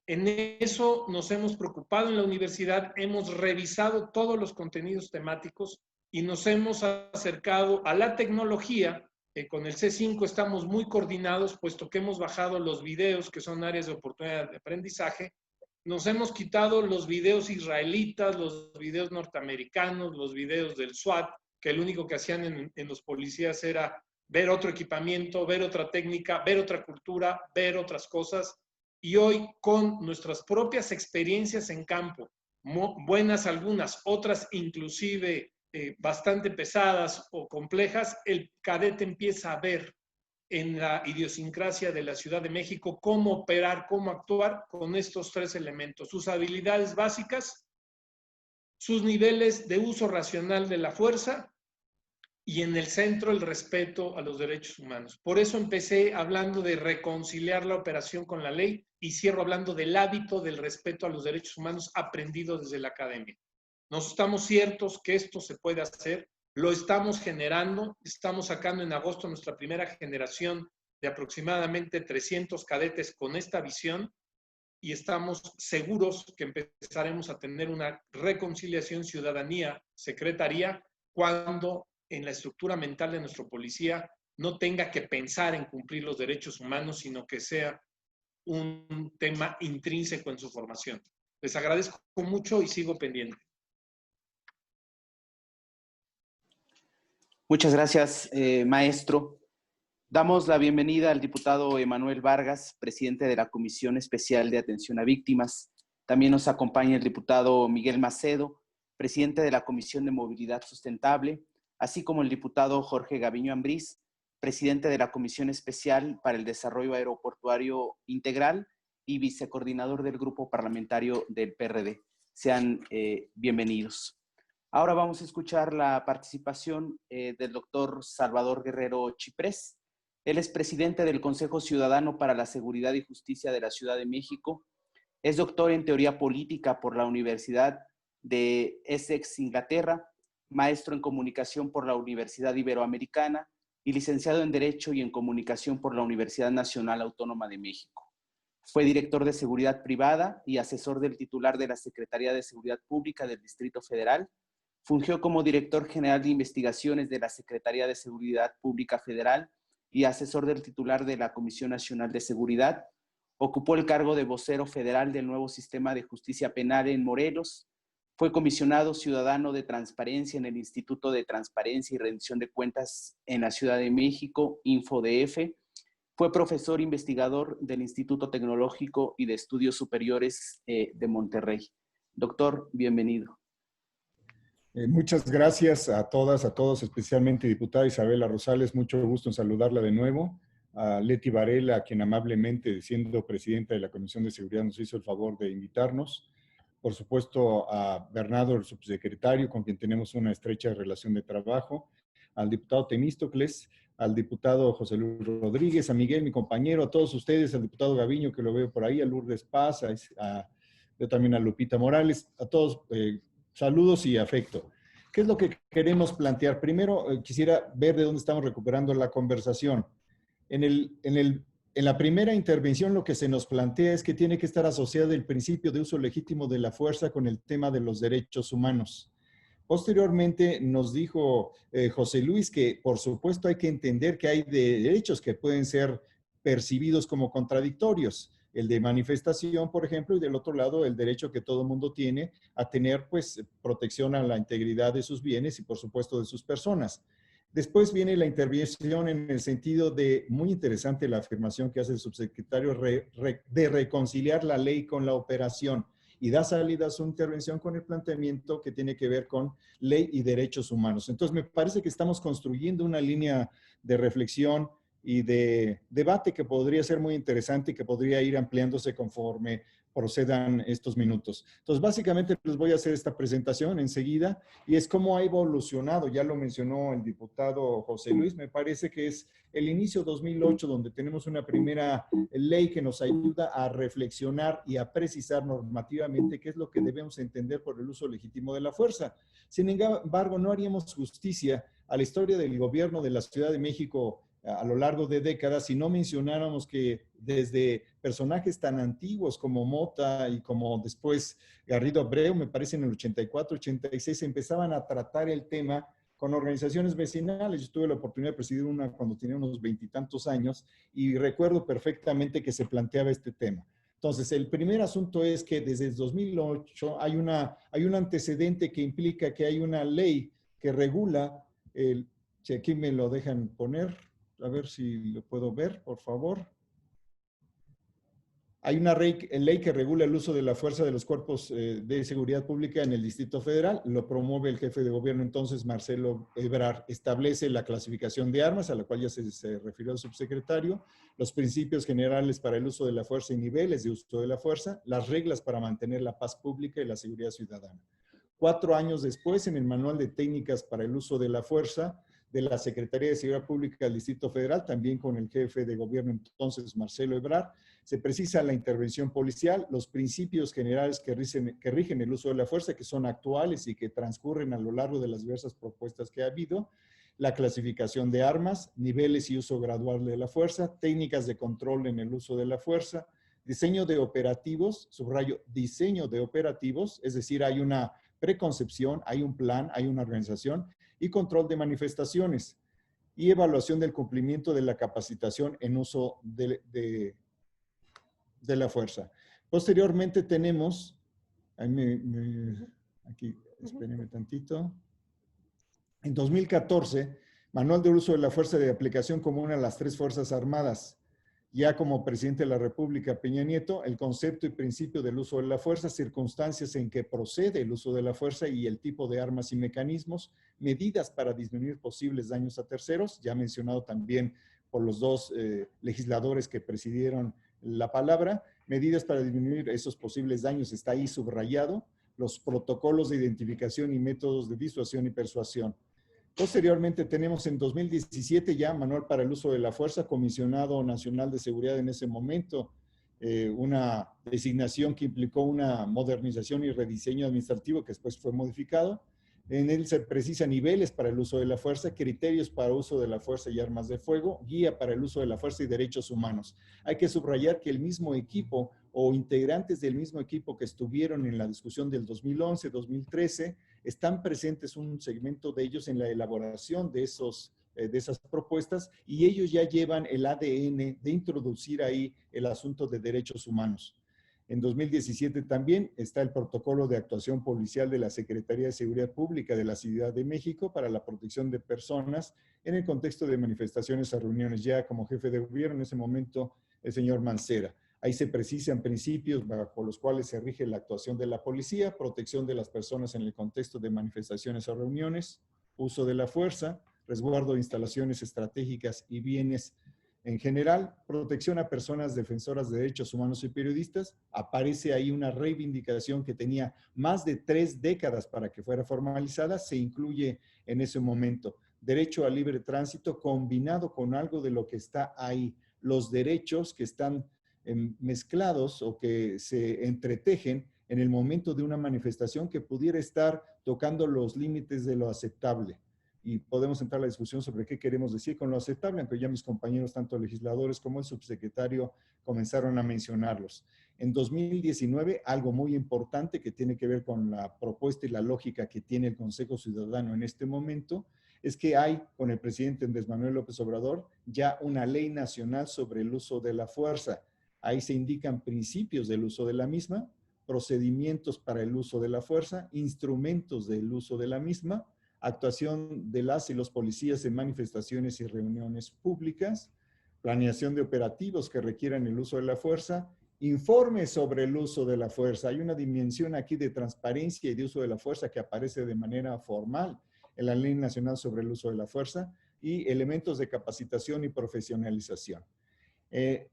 En eso nos hemos preocupado en la universidad, hemos revisado todos los contenidos temáticos y nos hemos acercado a la tecnología. Con el C5 estamos muy coordinados, puesto que hemos bajado los videos, que son áreas de oportunidad de aprendizaje. Nos hemos quitado los videos israelitas, los videos norteamericanos, los videos del SWAT, que lo único que hacían en los policías era ver otro equipamiento, ver otra técnica, ver otra cultura, ver otras cosas. Y hoy, con nuestras propias experiencias en campo, buenas algunas, otras inclusive bastante pesadas o complejas, el cadete empieza a ver en la idiosincrasia de la Ciudad de México cómo operar, cómo actuar con estos 3 elementos: sus habilidades básicas, sus niveles de uso racional de la fuerza y en el centro el respeto a los derechos humanos. Por eso empecé hablando de reconciliar la operación con la ley y cierro hablando del hábito del respeto a los derechos humanos aprendido desde la academia. Nos estamos ciertos que esto se puede hacer, lo estamos generando, estamos sacando en agosto nuestra primera generación de aproximadamente 300 cadetes con esta visión y estamos seguros que empezaremos a tener una reconciliación ciudadanía-secretaría cuando en la estructura mental de nuestro policía no tenga que pensar en cumplir los derechos humanos, sino que sea un tema intrínseco en su formación. Les agradezco mucho y sigo pendiente. Muchas gracias, maestro. Damos la bienvenida al diputado Emanuel Vargas, presidente de la Comisión Especial de Atención a Víctimas. También nos acompaña el diputado Miguel Macedo, presidente de la Comisión de Movilidad Sustentable, así como el diputado Jorge Gaviño Ambriz, presidente de la Comisión Especial para el Desarrollo Aeroportuario Integral y vicecoordinador del Grupo Parlamentario del PRD. Sean bienvenidos. Ahora vamos a escuchar la participación del doctor Salvador Guerrero Chiprés. Él es presidente del Consejo Ciudadano para la Seguridad y Justicia de la Ciudad de México. Es doctor en Teoría Política por la Universidad de Essex, Inglaterra, maestro en Comunicación por la Universidad Iberoamericana y licenciado en Derecho y en Comunicación por la Universidad Nacional Autónoma de México. Fue director de Seguridad Privada y asesor del titular de la Secretaría de Seguridad Pública del Distrito Federal. Fungió como director general de investigaciones de la Secretaría de Seguridad Pública Federal y asesor del titular de la Comisión Nacional de Seguridad. Ocupó el cargo de vocero federal del nuevo sistema de justicia penal en Morelos. Fue comisionado ciudadano de transparencia en el Instituto de Transparencia y Rendición de Cuentas en la Ciudad de México, InfoDF. Fue profesor investigador del Instituto Tecnológico y de Estudios Superiores de Monterrey. Doctor, bienvenido. Muchas gracias a todas, a todos, especialmente diputada Isabela Rosales. Mucho gusto en saludarla de nuevo. A Leti Varela, a quien amablemente, siendo presidenta de la Comisión de Seguridad, nos hizo el favor de invitarnos. Por supuesto, a Bernardo, el subsecretario, con quien tenemos una estrecha relación de trabajo. Al diputado Temístocles, al diputado José Luis Rodríguez, a Miguel, mi compañero, a todos ustedes, al diputado Gaviño, que lo veo por ahí, a Lourdes Paz, yo también a Lupita Morales, a todos, saludos y afecto. ¿Qué es lo que queremos plantear? Primero, quisiera ver de dónde estamos recuperando la conversación. En la primera intervención lo que se nos plantea es que tiene que estar asociado el principio de uso legítimo de la fuerza con el tema de los derechos humanos. Posteriormente nos dijo José Luis que por supuesto hay que entender que hay derechos que pueden ser percibidos como contradictorios. El de manifestación, por ejemplo, y del otro lado el derecho que todo mundo tiene a tener pues protección a la integridad de sus bienes y por supuesto de sus personas. Después viene la intervención en el sentido de, muy interesante la afirmación que hace el subsecretario, de reconciliar la ley con la operación, y da salida a su intervención con el planteamiento que tiene que ver con ley y derechos humanos. Entonces, me parece que estamos construyendo una línea de reflexión y de debate que podría ser muy interesante y que podría ir ampliándose conforme procedan estos minutos. Entonces, básicamente les voy a hacer esta presentación enseguida y es cómo ha evolucionado, ya lo mencionó el diputado José Luis, me parece que es el inicio 2008 donde tenemos una primera ley que nos ayuda a reflexionar y a precisar normativamente qué es lo que debemos entender por el uso legítimo de la fuerza. Sin embargo, no haríamos justicia a la historia del gobierno de la Ciudad de México a lo largo de décadas si no mencionáramos que desde personajes tan antiguos como Mota y como después Garrido Abreu, me parece en el 84, 86, empezaban a tratar el tema con organizaciones vecinales. Yo tuve la oportunidad de presidir una cuando tenía unos 20 y tantos años y recuerdo perfectamente que se planteaba este tema. Entonces, el primer asunto es que desde el 2008 hay un antecedente que implica que hay una ley que regula, si aquí me lo dejan poner, a ver si lo puedo ver, por favor. Hay una ley que regula el uso de la fuerza de los cuerpos de seguridad pública en el Distrito Federal. Lo promueve el jefe de gobierno entonces, Marcelo Ebrard. Establece la clasificación de armas, a la cual ya se refirió el subsecretario, los principios generales para el uso de la fuerza y niveles de uso de la fuerza, las reglas para mantener la paz pública y la seguridad ciudadana. 4 años después, en el Manual de Técnicas para el Uso de la Fuerza de la Secretaría de Seguridad Pública del Distrito Federal, también con el jefe de gobierno entonces, Marcelo Ebrard, se precisa la intervención policial, los principios generales que rigen el uso de la fuerza, que son actuales y que transcurren a lo largo de las diversas propuestas que ha habido, la clasificación de armas, niveles y uso gradual de la fuerza, técnicas de control en el uso de la fuerza, diseño de operativos, subrayo, diseño de operativos, es decir, hay una preconcepción, hay un plan, hay una organización, y control de manifestaciones, y evaluación del cumplimiento de la capacitación en uso de la fuerza. Posteriormente tenemos, aquí, espérenme tantito, en 2014, Manual de Uso de la Fuerza de Aplicación Común a las 3 Fuerzas Armadas. Ya como presidente de la República, Peña Nieto, el concepto y principio del uso de la fuerza, circunstancias en que procede el uso de la fuerza y el tipo de armas y mecanismos, medidas para disminuir posibles daños a terceros, ya mencionado también por los 2 legisladores que presidieron la palabra, medidas para disminuir esos posibles daños, está ahí subrayado, los protocolos de identificación y métodos de disuasión y persuasión. Posteriormente tenemos en 2017 ya Manual para el Uso de la Fuerza, Comisionado Nacional de Seguridad en ese momento, una designación que implicó una modernización y rediseño administrativo que después fue modificado. En él se precisan niveles para el uso de la fuerza, criterios para uso de la fuerza y armas de fuego, guía para el uso de la fuerza y derechos humanos. Hay que subrayar que el mismo equipo o integrantes del mismo equipo que estuvieron en la discusión del 2011, 2013, están presentes un segmento de ellos en la elaboración de esas propuestas y ellos ya llevan el ADN de introducir ahí el asunto de derechos humanos. En 2017 también está el protocolo de actuación policial de la Secretaría de Seguridad Pública de la Ciudad de México para la protección de personas en el contexto de manifestaciones a reuniones, ya como jefe de gobierno en ese momento el señor Mancera. Ahí se precisan principios bajo los cuales se rige la actuación de la policía, protección de las personas en el contexto de manifestaciones o reuniones, uso de la fuerza, resguardo de instalaciones estratégicas y bienes en general, protección a personas defensoras de derechos humanos y periodistas. Aparece ahí una reivindicación que tenía más de 3 décadas para que fuera formalizada, se incluye en ese momento. derecho al libre tránsito combinado con algo de lo que está ahí, los derechos que están mezclados o que se entretejen en el momento de una manifestación que pudiera estar tocando los límites de lo aceptable. Y podemos entrar a la discusión sobre qué queremos decir con lo aceptable, aunque ya mis compañeros, tanto legisladores como el subsecretario, comenzaron a mencionarlos. En 2019, algo muy importante que tiene que ver con la propuesta y la lógica que tiene el Consejo Ciudadano en este momento, es que hay, con el presidente Andrés Manuel López Obrador, ya una ley nacional sobre el uso de la fuerza. Ahí se indican principios del uso de la misma, procedimientos para el uso de la fuerza, instrumentos del uso de la misma, actuación de las y los policías en manifestaciones y reuniones públicas, planeación de operativos que requieran el uso de la fuerza, informes sobre el uso de la fuerza. Hay una dimensión aquí de transparencia y de uso de la fuerza que aparece de manera formal en la Ley Nacional sobre el Uso de la Fuerza y elementos de capacitación y profesionalización.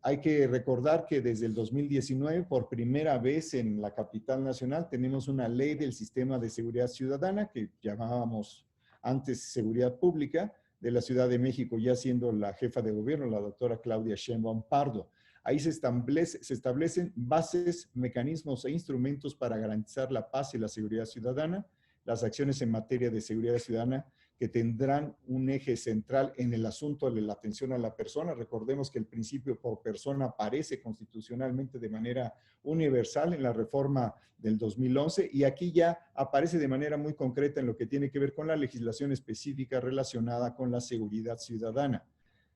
Hay que recordar que desde el 2019, por primera vez en la capital nacional, tenemos una ley del sistema de seguridad ciudadana que llamábamos antes seguridad pública, de la Ciudad de México, ya siendo la jefa de gobierno, la doctora Claudia Sheinbaum Pardo. Ahí se establecen bases, mecanismos e instrumentos para garantizar la paz y la seguridad ciudadana, las acciones en materia de seguridad ciudadana que tendrán un eje central en el asunto de la atención a la persona. Recordemos que el principio por persona aparece constitucionalmente de manera universal en la reforma del 2011 y aquí ya aparece de manera muy concreta en lo que tiene que ver con la legislación específica relacionada con la seguridad ciudadana.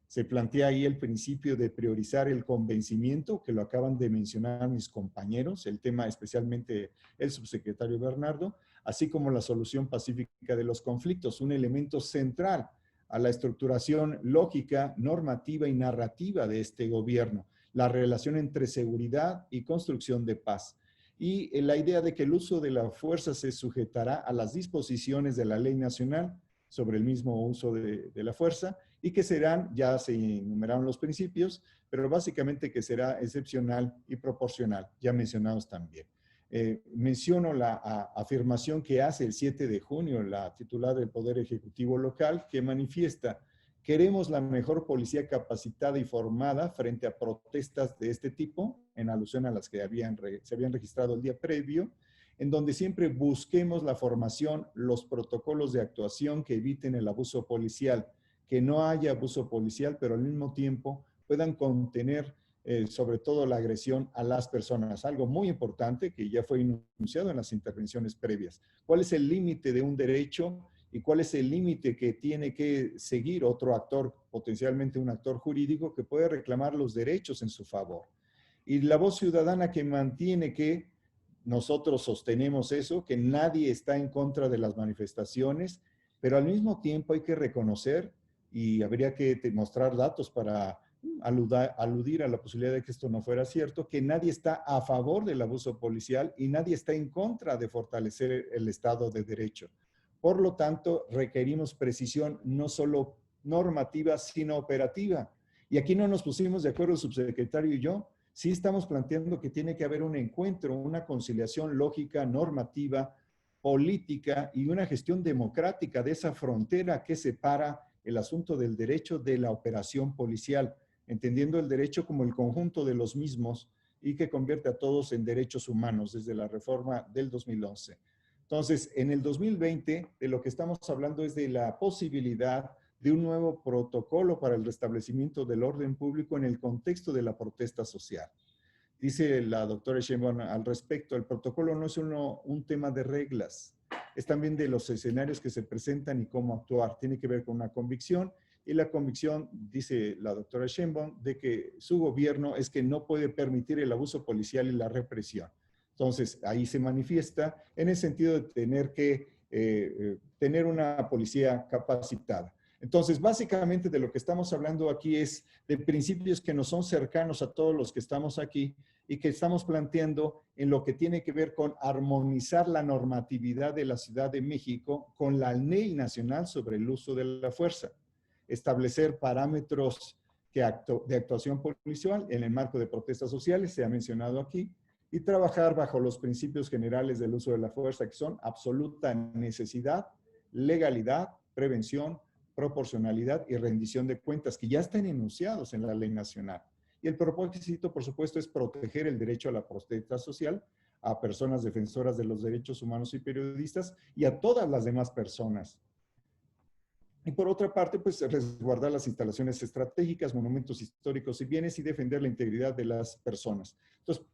Se plantea ahí el principio de priorizar el convencimiento, que lo acaban de mencionar mis compañeros, el tema especialmente el subsecretario Bernardo, así como la solución pacífica de los conflictos, un elemento central a la estructuración lógica, normativa y narrativa de este gobierno, la relación entre seguridad y construcción de paz. Y la idea de que el uso de la fuerza se sujetará a las disposiciones de la Ley Nacional sobre el mismo uso de la fuerza y que serán, ya se enumeraron los principios, pero básicamente que será excepcional y proporcional, ya mencionados también. Menciono la afirmación que hace el 7 de junio la titular del Poder Ejecutivo Local, que manifiesta: queremos la mejor policía capacitada y formada frente a protestas de este tipo, en alusión a las que se habían registrado el día previo, en donde siempre busquemos la formación, los protocolos de actuación que eviten el abuso policial, que no haya abuso policial, pero al mismo tiempo puedan contener sobre todo la agresión a las personas. Algo muy importante que ya fue enunciado en las intervenciones previas. ¿Cuál es el límite de un derecho y cuál es el límite que tiene que seguir otro actor, potencialmente un actor jurídico, que puede reclamar los derechos en su favor? Y la voz ciudadana que mantiene que nosotros sostenemos eso, que nadie está en contra de las manifestaciones, pero al mismo tiempo hay que reconocer, y habría que mostrar datos para aludir a la posibilidad de que esto no fuera cierto, que nadie está a favor del abuso policial y nadie está en contra de fortalecer el Estado de Derecho. Por lo tanto, requerimos precisión no solo normativa, sino operativa. Y aquí no nos pusimos de acuerdo el subsecretario y yo. Sí estamos planteando que tiene que haber un encuentro, una conciliación lógica, normativa, política y una gestión democrática de esa frontera que separa el asunto del derecho de la operación policial, entendiendo el derecho como el conjunto de los mismos y que convierte a todos en derechos humanos desde la reforma del 2011. Entonces, en el 2020, de lo que estamos hablando es de la posibilidad de un nuevo protocolo para el restablecimiento del orden público en el contexto de la protesta social. Dice la doctora Sheinbaum al respecto: el protocolo no es un tema de reglas, es también de los escenarios que se presentan y cómo actuar. Tiene que ver con una convicción, y la convicción, dice la doctora Sheinbaum, de que su gobierno es que no puede permitir el abuso policial y la represión. Entonces, ahí se manifiesta en el sentido de tener que tener una policía capacitada. Entonces, básicamente de lo que estamos hablando aquí es de principios que nos son cercanos a todos los que estamos aquí y que estamos planteando en lo que tiene que ver con armonizar la normatividad de la Ciudad de México con la Ley Nacional sobre el Uso de la Fuerza, establecer parámetros de actuación policial en el marco de protestas sociales, se ha mencionado aquí, y trabajar bajo los principios generales del uso de la fuerza, que son absoluta necesidad, legalidad, prevención, proporcionalidad y rendición de cuentas, que ya están enunciados en la ley nacional. Y el propósito, por supuesto, es proteger el derecho a la protesta social a personas defensoras de los derechos humanos y periodistas y a todas las demás personas. Y por otra parte, pues resguardar las instalaciones estratégicas, monumentos históricos y bienes y defender la integridad de las personas. Entonces,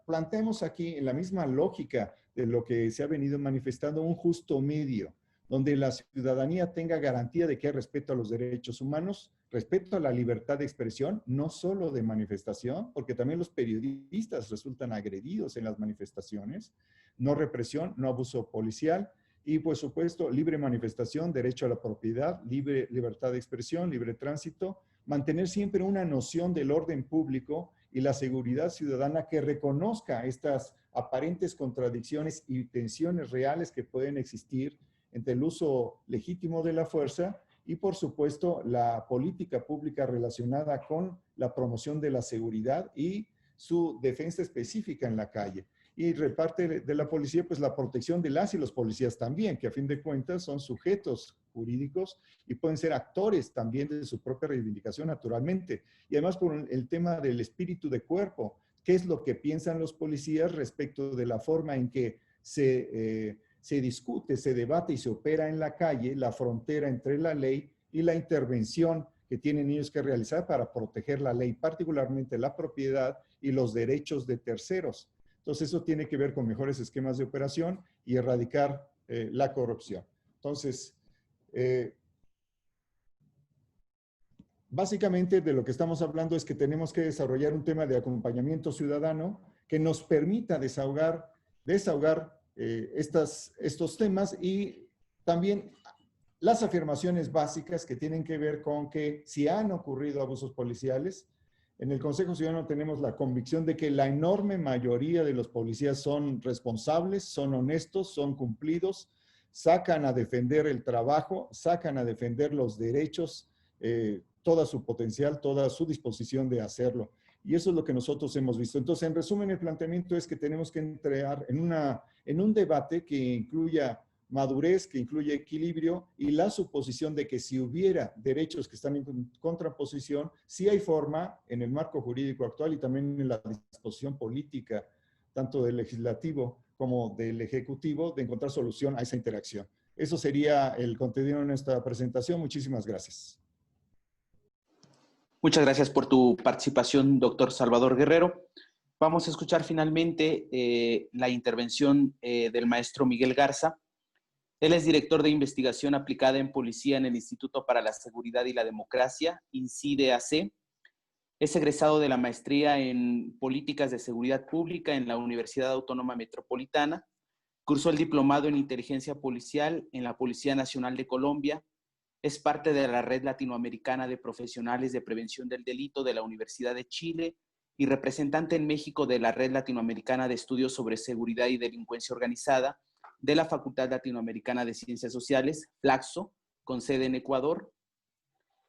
planteemos aquí en la misma lógica de lo que se ha venido manifestando un justo medio, donde la ciudadanía tenga garantía de que hay respeto a los derechos humanos, respeto a la libertad de expresión, no solo de manifestación, porque también los periodistas resultan agredidos en las manifestaciones, no represión, no abuso policial, y por supuesto libre manifestación, derecho a la propiedad, libertad de expresión, libre tránsito, mantener siempre una noción del orden público y la seguridad ciudadana que reconozca estas aparentes contradicciones y tensiones reales que pueden existir entre el uso legítimo de la fuerza y, por supuesto, la política pública relacionada con la promoción de la seguridad y su defensa específica en la calle. Y reparte de la policía, pues la protección de las y los policías también, que a fin de cuentas son sujetos jurídicos y pueden ser actores también de su propia reivindicación naturalmente. Y además por el tema del espíritu de cuerpo, ¿qué es lo que piensan los policías respecto de la forma en que se discute, se debate y se opera en la calle la frontera entre la ley y la intervención que tienen ellos que realizar para proteger la ley, particularmente la propiedad y los derechos de terceros? Entonces, eso tiene que ver con mejores esquemas de operación y erradicar la corrupción. Entonces, básicamente de lo que estamos hablando es que tenemos que desarrollar un tema de acompañamiento ciudadano que nos permita desahogar estos temas y también las afirmaciones básicas que tienen que ver con que si han ocurrido abusos policiales, en el Consejo Ciudadano tenemos la convicción de que la enorme mayoría de los policías son responsables, son honestos, son cumplidos, sacan a defender el trabajo, sacan a defender los derechos, toda su potencial, toda su disposición de hacerlo. Y eso es lo que nosotros hemos visto. Entonces, en resumen, el planteamiento es que tenemos que entrar en un debate que incluya madurez, que incluye equilibrio y la suposición de que si hubiera derechos que están en contraposición, sí hay forma en el marco jurídico actual y también en la disposición política, tanto del legislativo como del ejecutivo, de encontrar solución a esa interacción. Eso sería el contenido de nuestra presentación. Muchísimas gracias. Muchas gracias por tu participación, doctor Salvador Guerrero. Vamos a escuchar finalmente la intervención del maestro Miguel Garza. Él es director de investigación aplicada en policía en el Instituto para la Seguridad y la Democracia, INCIDE-AC. Es egresado de la maestría en Políticas de Seguridad Pública en la Universidad Autónoma Metropolitana. Cursó el diplomado en Inteligencia Policial en la Policía Nacional de Colombia. Es parte de la Red Latinoamericana de Profesionales de Prevención del Delito de la Universidad de Chile y representante en México de la Red Latinoamericana de Estudios sobre Seguridad y Delincuencia Organizada de la Facultad Latinoamericana de Ciencias Sociales, FLACSO, con sede en Ecuador.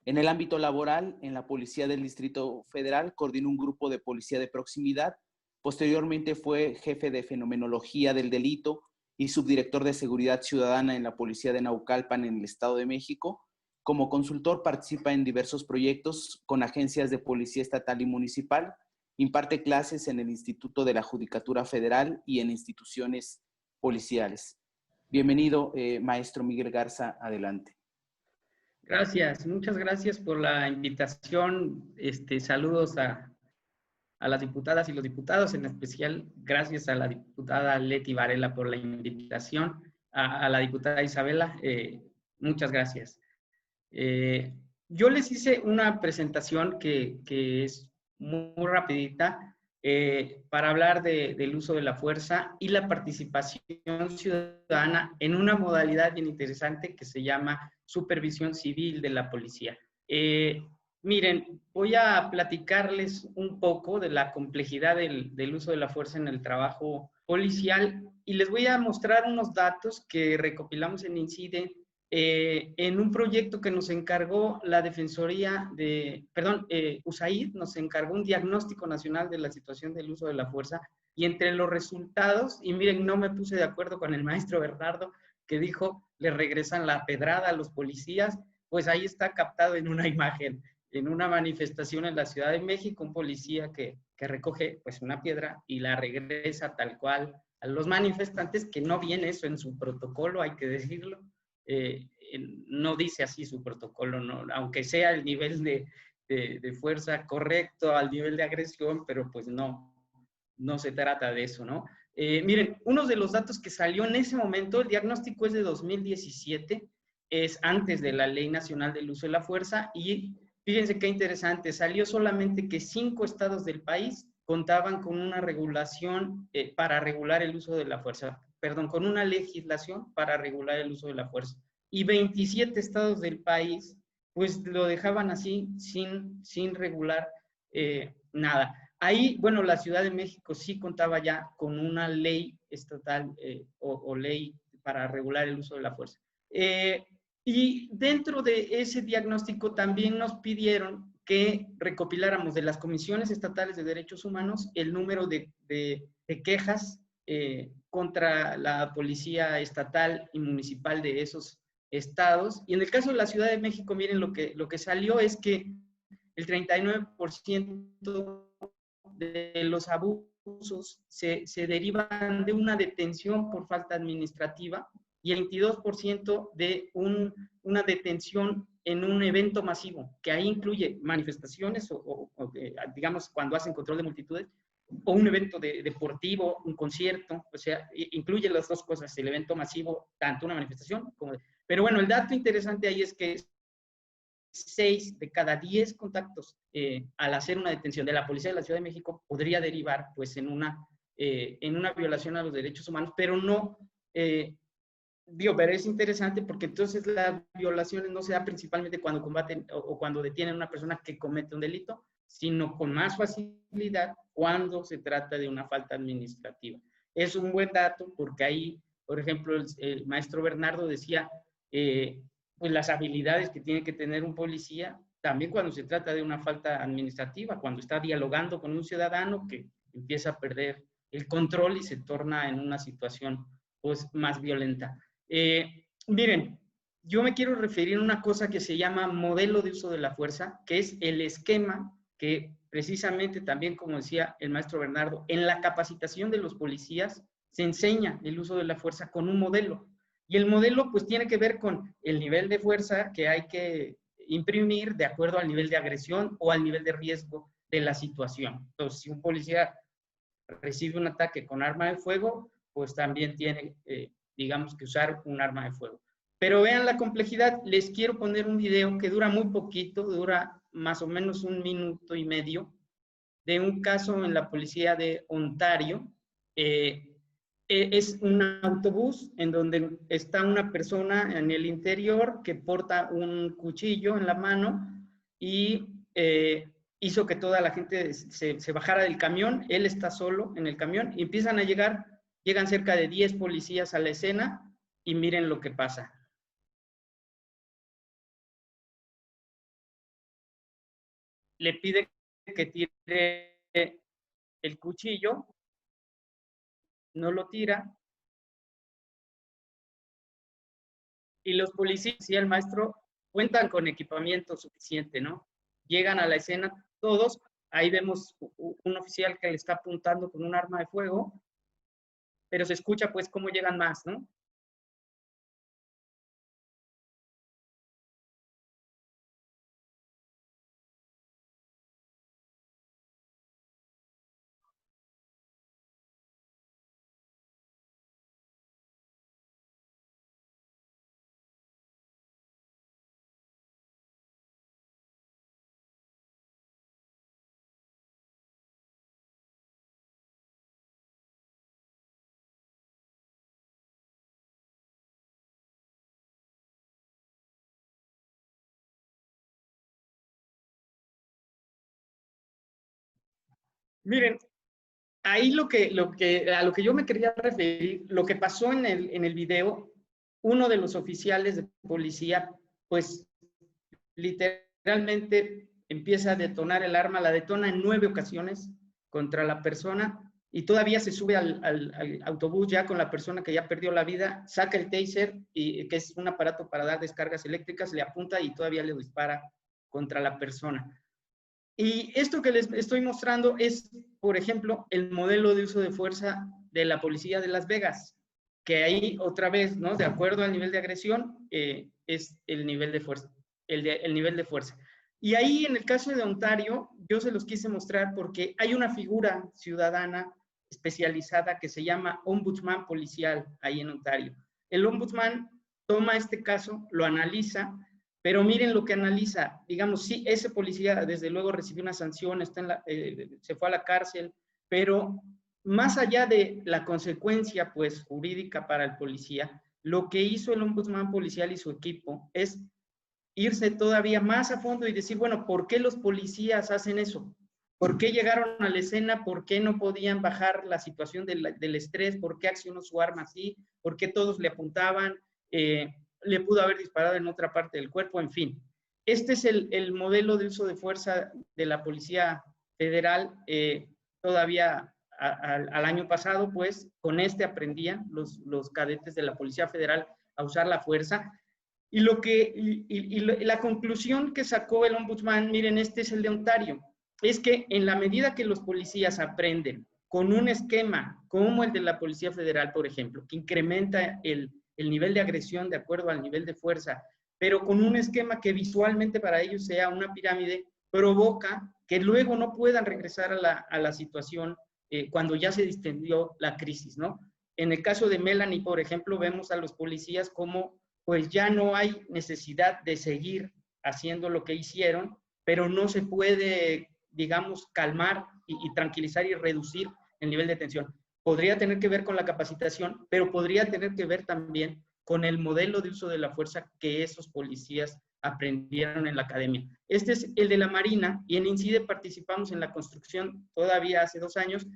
En el ámbito laboral, en la Policía del Distrito Federal, coordinó un grupo de policía de proximidad. Posteriormente fue jefe de Fenomenología del Delito y subdirector de Seguridad Ciudadana en la Policía de Naucalpan en el Estado de México. Como consultor participa en diversos proyectos con agencias de policía estatal y municipal. Imparte clases en el Instituto de la Judicatura Federal y en instituciones policiales. Bienvenido, maestro Miguel Garza, adelante. Gracias, muchas gracias por la invitación. Saludos a las diputadas y los diputados, en especial gracias a la diputada Leti Varela por la invitación, a la diputada Isabela, muchas gracias. Yo les hice una presentación que es muy rapidita, para hablar del uso de la fuerza y la participación ciudadana en una modalidad bien interesante que se llama supervisión civil de la policía. Miren, voy a platicarles un poco de la complejidad del uso de la fuerza en el trabajo policial y les voy a mostrar unos datos que recopilamos en INCIDE en un proyecto que nos encargó la Defensoría USAID nos encargó un diagnóstico nacional de la situación del uso de la fuerza y entre los resultados, y miren, no me puse de acuerdo con el maestro Bernardo que dijo, le regresan la pedrada a los policías, pues ahí está captado en una imagen, en una manifestación en la Ciudad de México, un policía que recoge pues una piedra y la regresa tal cual a los manifestantes, que no viene eso en su protocolo, hay que decirlo. No dice así su protocolo, no, aunque sea el nivel de fuerza correcto al nivel de agresión, pero pues no se trata de eso, ¿no? Miren, uno de los datos que salió en ese momento, el diagnóstico es de 2017, es antes de la Ley Nacional del Uso de la Fuerza, y fíjense qué interesante, salió solamente que 5 estados del país contaban con una regulación para regular el uso de la fuerza, perdón, con una legislación para regular el uso de la fuerza. Y 27 estados del país, pues lo dejaban así, sin regular nada. Ahí, bueno, la Ciudad de México sí contaba ya con una ley estatal o ley para regular el uso de la fuerza. Y dentro de ese diagnóstico también nos pidieron que recopiláramos de las comisiones estatales de derechos humanos el número de quejas contra la policía estatal y municipal de esos estados. Y en el caso de la Ciudad de México, miren, lo que salió es que el 39% de los abusos se derivan de una detención por falta administrativa y el 22% de una detención en un evento masivo, que ahí incluye manifestaciones o digamos, cuando hacen control de multitudes, o un evento deportivo, un concierto, o sea, incluye las dos cosas, el evento masivo, tanto una manifestación como... Pero bueno, el dato interesante ahí es que 6 de cada 10 contactos al hacer una detención de la Policía de la Ciudad de México podría derivar pues en una violación a los derechos humanos, pero no, pero es interesante porque entonces las violaciones no se dan principalmente cuando combaten o cuando detienen a una persona que comete un delito, sino con más facilidad cuando se trata de una falta administrativa. Es un buen dato porque ahí, por ejemplo, el maestro Bernardo decía, pues las habilidades que tiene que tener un policía, también cuando se trata de una falta administrativa, cuando está dialogando con un ciudadano que empieza a perder el control y se torna en una situación pues más violenta. Miren, yo me quiero referir a una cosa que se llama modelo de uso de la fuerza, que es el esquema que precisamente también, como decía el maestro Bernardo, en la capacitación de los policías se enseña el uso de la fuerza con un modelo. Y el modelo pues tiene que ver con el nivel de fuerza que hay que imprimir de acuerdo al nivel de agresión o al nivel de riesgo de la situación. Entonces, si un policía recibe un ataque con arma de fuego, pues también tiene, digamos, que usar un arma de fuego. Pero vean la complejidad, les quiero poner un video que dura muy poquito, dura más o menos 1 minuto y medio, de un caso en la policía de Ontario. Es un autobús en donde está una persona en el interior que porta un cuchillo en la mano y hizo que toda la gente se bajara del camión. Él está solo en el camión y empiezan a llegan cerca de 10 policías a la escena y miren lo que pasa. Le pide que tire el cuchillo, no lo tira, y los policías y el maestro cuentan con equipamiento suficiente, ¿no? Llegan a la escena todos, ahí vemos un oficial que le está apuntando con un arma de fuego, pero se escucha pues cómo llegan más, ¿no? Miren, ahí a lo que yo me quería referir, lo que pasó en el video, uno de los oficiales de policía, pues literalmente empieza a detonar el arma, la detona en 9 ocasiones contra la persona y todavía se sube al autobús ya con la persona que ya perdió la vida, saca el taser, que es un aparato para dar descargas eléctricas, le apunta y todavía le dispara contra la persona. Y esto que les estoy mostrando es, por ejemplo, el modelo de uso de fuerza de la policía de Las Vegas, que ahí otra vez, ¿no? De acuerdo al nivel de agresión, es el nivel de fuerza, el nivel de fuerza. Y ahí en el caso de Ontario, yo se los quise mostrar porque hay una figura ciudadana especializada que se llama ombudsman policial ahí en Ontario. El ombudsman toma este caso, lo analiza, pero miren lo que analiza. Digamos, sí, ese policía desde luego recibió una sanción, se fue a la cárcel, pero más allá de la consecuencia pues jurídica para el policía, lo que hizo el ombudsman policial y su equipo es irse todavía más a fondo y decir, bueno, ¿por qué los policías hacen eso? ¿Por qué llegaron a la escena? ¿Por qué no podían bajar la situación del estrés? ¿Por qué accionó su arma así? ¿Por qué todos le apuntaban? Le pudo haber disparado en otra parte del cuerpo, en fin. Este es el modelo de uso de fuerza de la Policía Federal. Todavía al año pasado, pues, con este aprendían los cadetes de la Policía Federal a usar la fuerza. Y la conclusión que sacó el ombudsman, miren, este es el de Ontario, es que en la medida que los policías aprenden con un esquema como el de la Policía Federal, por ejemplo, que incrementa el nivel de agresión de acuerdo al nivel de fuerza, pero con un esquema que visualmente para ellos sea una pirámide, provoca que luego no puedan regresar a la situación cuando ya se distendió la crisis, ¿no? En el caso de Melanie, por ejemplo, vemos a los policías como pues ya no hay necesidad de seguir haciendo lo que hicieron, pero no se puede, digamos, calmar y tranquilizar y reducir el nivel de tensión. Podría tener que ver con la capacitación, pero podría tener que ver también con el modelo de uso de la fuerza que esos policías aprendieron en la academia. Este es el de la Marina, y en INCIDE participamos en la construcción, todavía hace 2 años,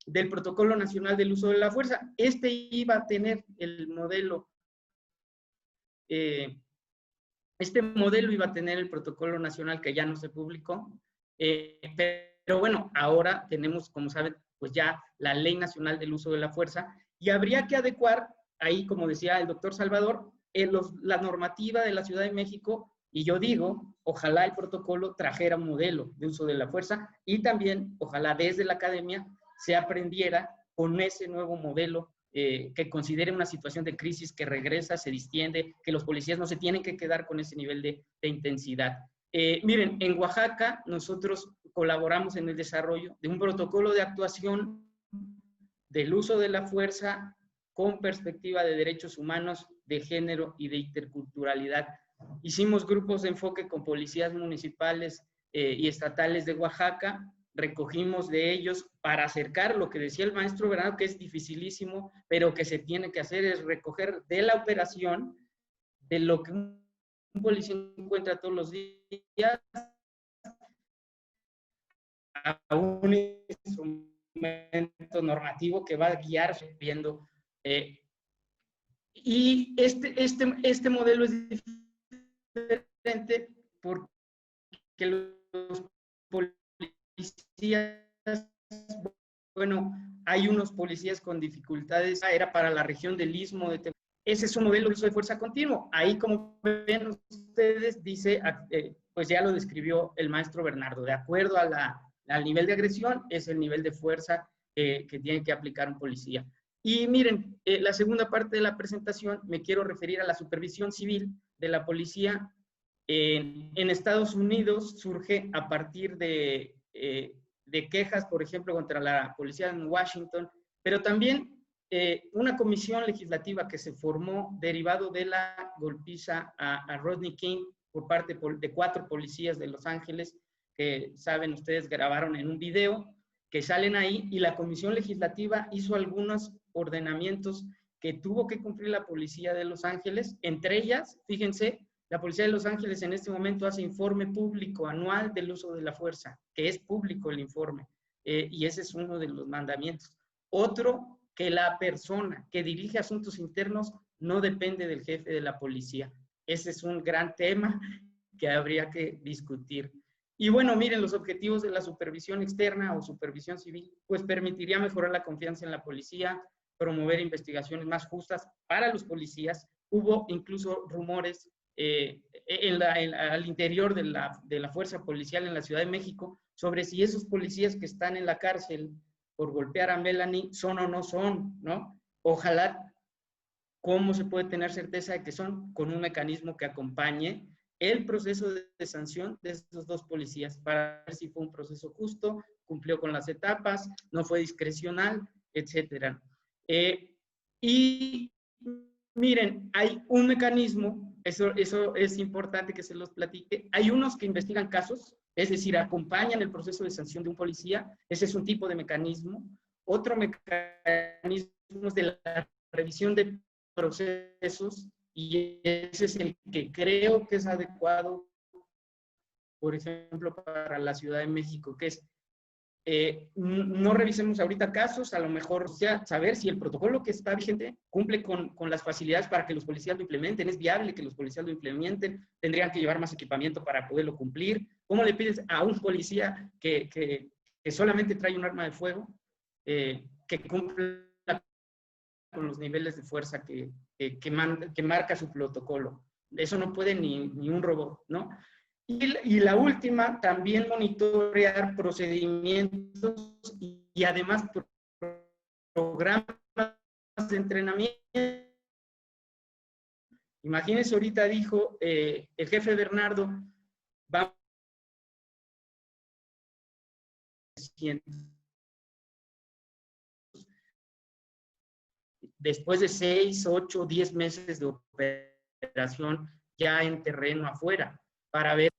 del Protocolo Nacional del Uso de la Fuerza. Este iba a tener el modelo, este modelo iba a tener el Protocolo Nacional que ya no se publicó, pero bueno, ahora tenemos, como saben, pues ya la Ley Nacional del Uso de la Fuerza, y habría que adecuar, ahí como decía el doctor Salvador, la normativa de la Ciudad de México, y yo digo, ojalá el protocolo trajera un modelo de uso de la fuerza, y también, ojalá desde la academia se aprendiera con ese nuevo modelo que considere una situación de crisis que regresa, se distiende, que los policías no se tienen que quedar con ese nivel de intensidad. Miren, en Oaxaca nosotros colaboramos en el desarrollo de un protocolo de actuación del uso de la fuerza con perspectiva de derechos humanos, de género y de interculturalidad. Hicimos grupos de enfoque con policías municipales y estatales de Oaxaca, recogimos de ellos para acercar lo que decía el maestro Bernardo, que es dificilísimo, pero que se tiene que hacer, es recoger de la operación, de lo que un policía encuentra todos los días, a un instrumento normativo que va a guiar viendo. Y este modelo es diferente porque los policías, bueno, hay unos policías con dificultades, era para la región del Istmo de Tehuantepec. Ese es un modelo de uso de fuerza continuo. Ahí, como ven ustedes, dice, pues ya lo describió el maestro Bernardo, de acuerdo al nivel de agresión, es el nivel de fuerza que tiene que aplicar un policía. Y miren, la segunda parte de la presentación me quiero referir a la supervisión civil de la policía. En Estados Unidos surge a partir de quejas, por ejemplo, contra la policía en Washington, pero también una comisión legislativa que se formó derivado de la golpiza a Rodney King por parte de 4 policías de Los Ángeles, que saben ustedes grabaron en un video, que salen ahí, y la comisión legislativa hizo algunos ordenamientos que tuvo que cumplir la policía de Los Ángeles. Entre ellas, fíjense, la policía de Los Ángeles en este momento hace informe público anual del uso de la fuerza, que es público el informe, y ese es uno de los mandamientos. Otro, que la persona que dirige asuntos internos no depende del jefe de la policía. Ese es un gran tema que habría que discutir. Y bueno, miren, los objetivos de la supervisión externa o supervisión civil, pues permitiría mejorar la confianza en la policía, promover investigaciones más justas para los policías. Hubo incluso rumores al interior de la fuerza policial en la Ciudad de México sobre si esos policías que están en la cárcel por golpear a Melanie son o no son, ¿no? Ojalá, ¿cómo se puede tener certeza de que son? Con un mecanismo que acompañe el proceso de sanción de esos dos policías para ver si fue un proceso justo, cumplió con las etapas, no fue discrecional, etcétera. Y miren, hay un mecanismo, eso es importante que se los platique. Hay unos que investigan casos, es decir, acompañan el proceso de sanción de un policía. Ese es un tipo de mecanismo. Otro mecanismo es de la revisión de procesos, y ese es el que creo que es adecuado, por ejemplo, para la Ciudad de México, que es no revisemos ahorita casos, a lo mejor saber si el protocolo que está vigente cumple con las facilidades para que los policías lo implementen, es viable que los policías lo implementen, tendrían que llevar más equipamiento para poderlo cumplir. ¿Cómo le pides a un policía que solamente trae un arma de fuego que cumpla con los niveles de fuerza que marca su protocolo? Eso no puede ni un robot, ¿no? Y la última, también monitorear procedimientos y además programas de entrenamiento. Imagínense, ahorita dijo el jefe Bernardo, vamos después de 6, 8, 10 meses de operación ya en terreno afuera, para ver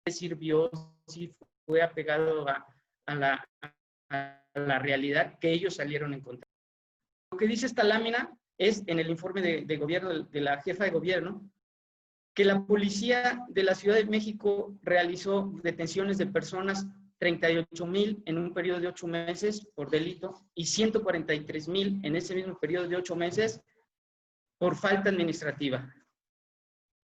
si sirvió, si fue apegado a la realidad que ellos salieron a encontrar. Lo que dice esta lámina es, en el informe de gobierno de la jefa de gobierno, que la policía de la Ciudad de México realizó detenciones de personas 38,000 en un periodo de 8 meses por delito y 143,000 en ese mismo periodo de 8 meses por falta administrativa.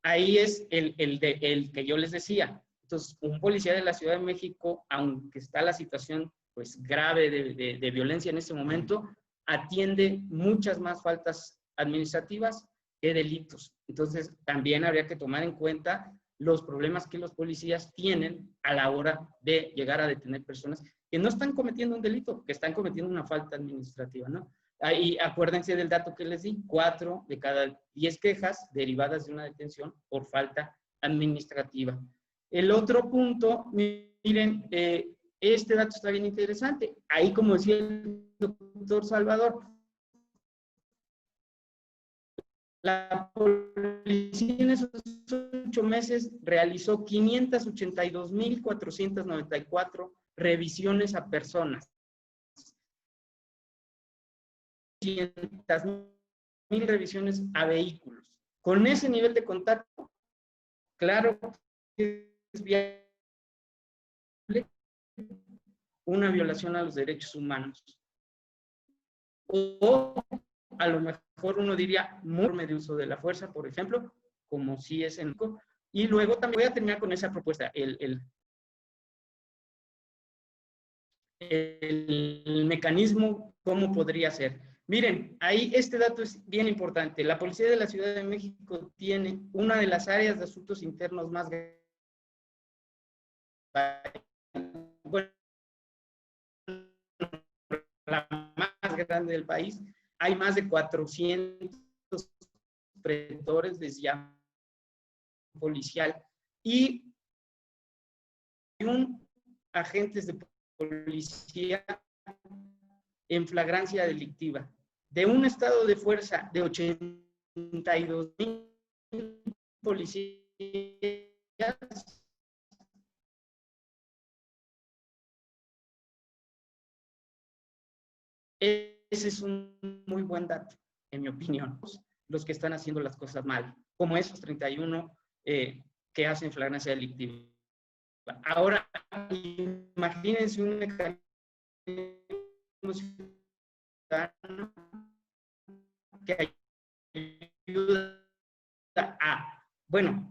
Ahí es el que yo les decía. Entonces, un policía de la Ciudad de México, aunque está la situación pues grave de violencia en este momento, atiende muchas más faltas administrativas que delitos. Entonces, también habría que tomar en cuenta los problemas que los policías tienen a la hora de llegar a detener personas que no están cometiendo un delito, que están cometiendo una falta administrativa, ¿no? Ahí acuérdense del dato que les di, 4 de cada 10 quejas derivadas de una detención por falta administrativa. El otro punto, miren, este dato está bien interesante. Ahí, como decía el doctor Salvador, la policía en esos 8 meses realizó 582,494 revisiones a personas. 500,000 revisiones a vehículos. Con ese nivel de contacto, claro que es viable una violación a los derechos humanos. O a lo mejor uno diría forma de uso de la fuerza, por ejemplo, como si es en... Y luego también voy a terminar con esa propuesta, el mecanismo, ¿cómo podría ser? Miren, ahí este dato es bien importante. La Policía de la Ciudad de México tiene una de las áreas de asuntos internos más grandes. Bueno, la más grande del país. Hay más de 400 pretores de llama policial y un agentes de policía en flagrancia delictiva. De un estado de fuerza de 82,000 policías, ese es un muy buen dato, en mi opinión. Los que están haciendo las cosas mal, como esos 31 que hacen flagrancia delictiva. Ahora, imagínense un mecanismo que ayuda a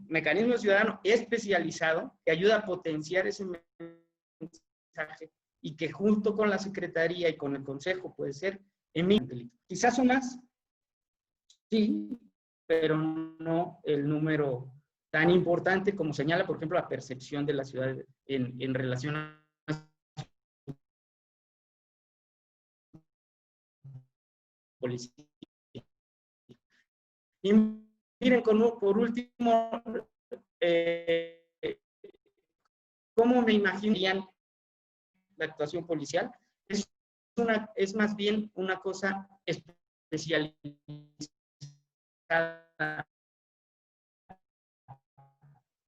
mecanismo ciudadano especializado que ayuda a potenciar ese mensaje y que junto con la Secretaría y con el Consejo puede ser en delito. Quizás son más, sí, pero no el número tan importante como señala, por ejemplo, la percepción de la ciudad en relación a policía. Y miren, por último, ¿cómo me imaginarían la actuación policial? Es más bien una cosa especializada,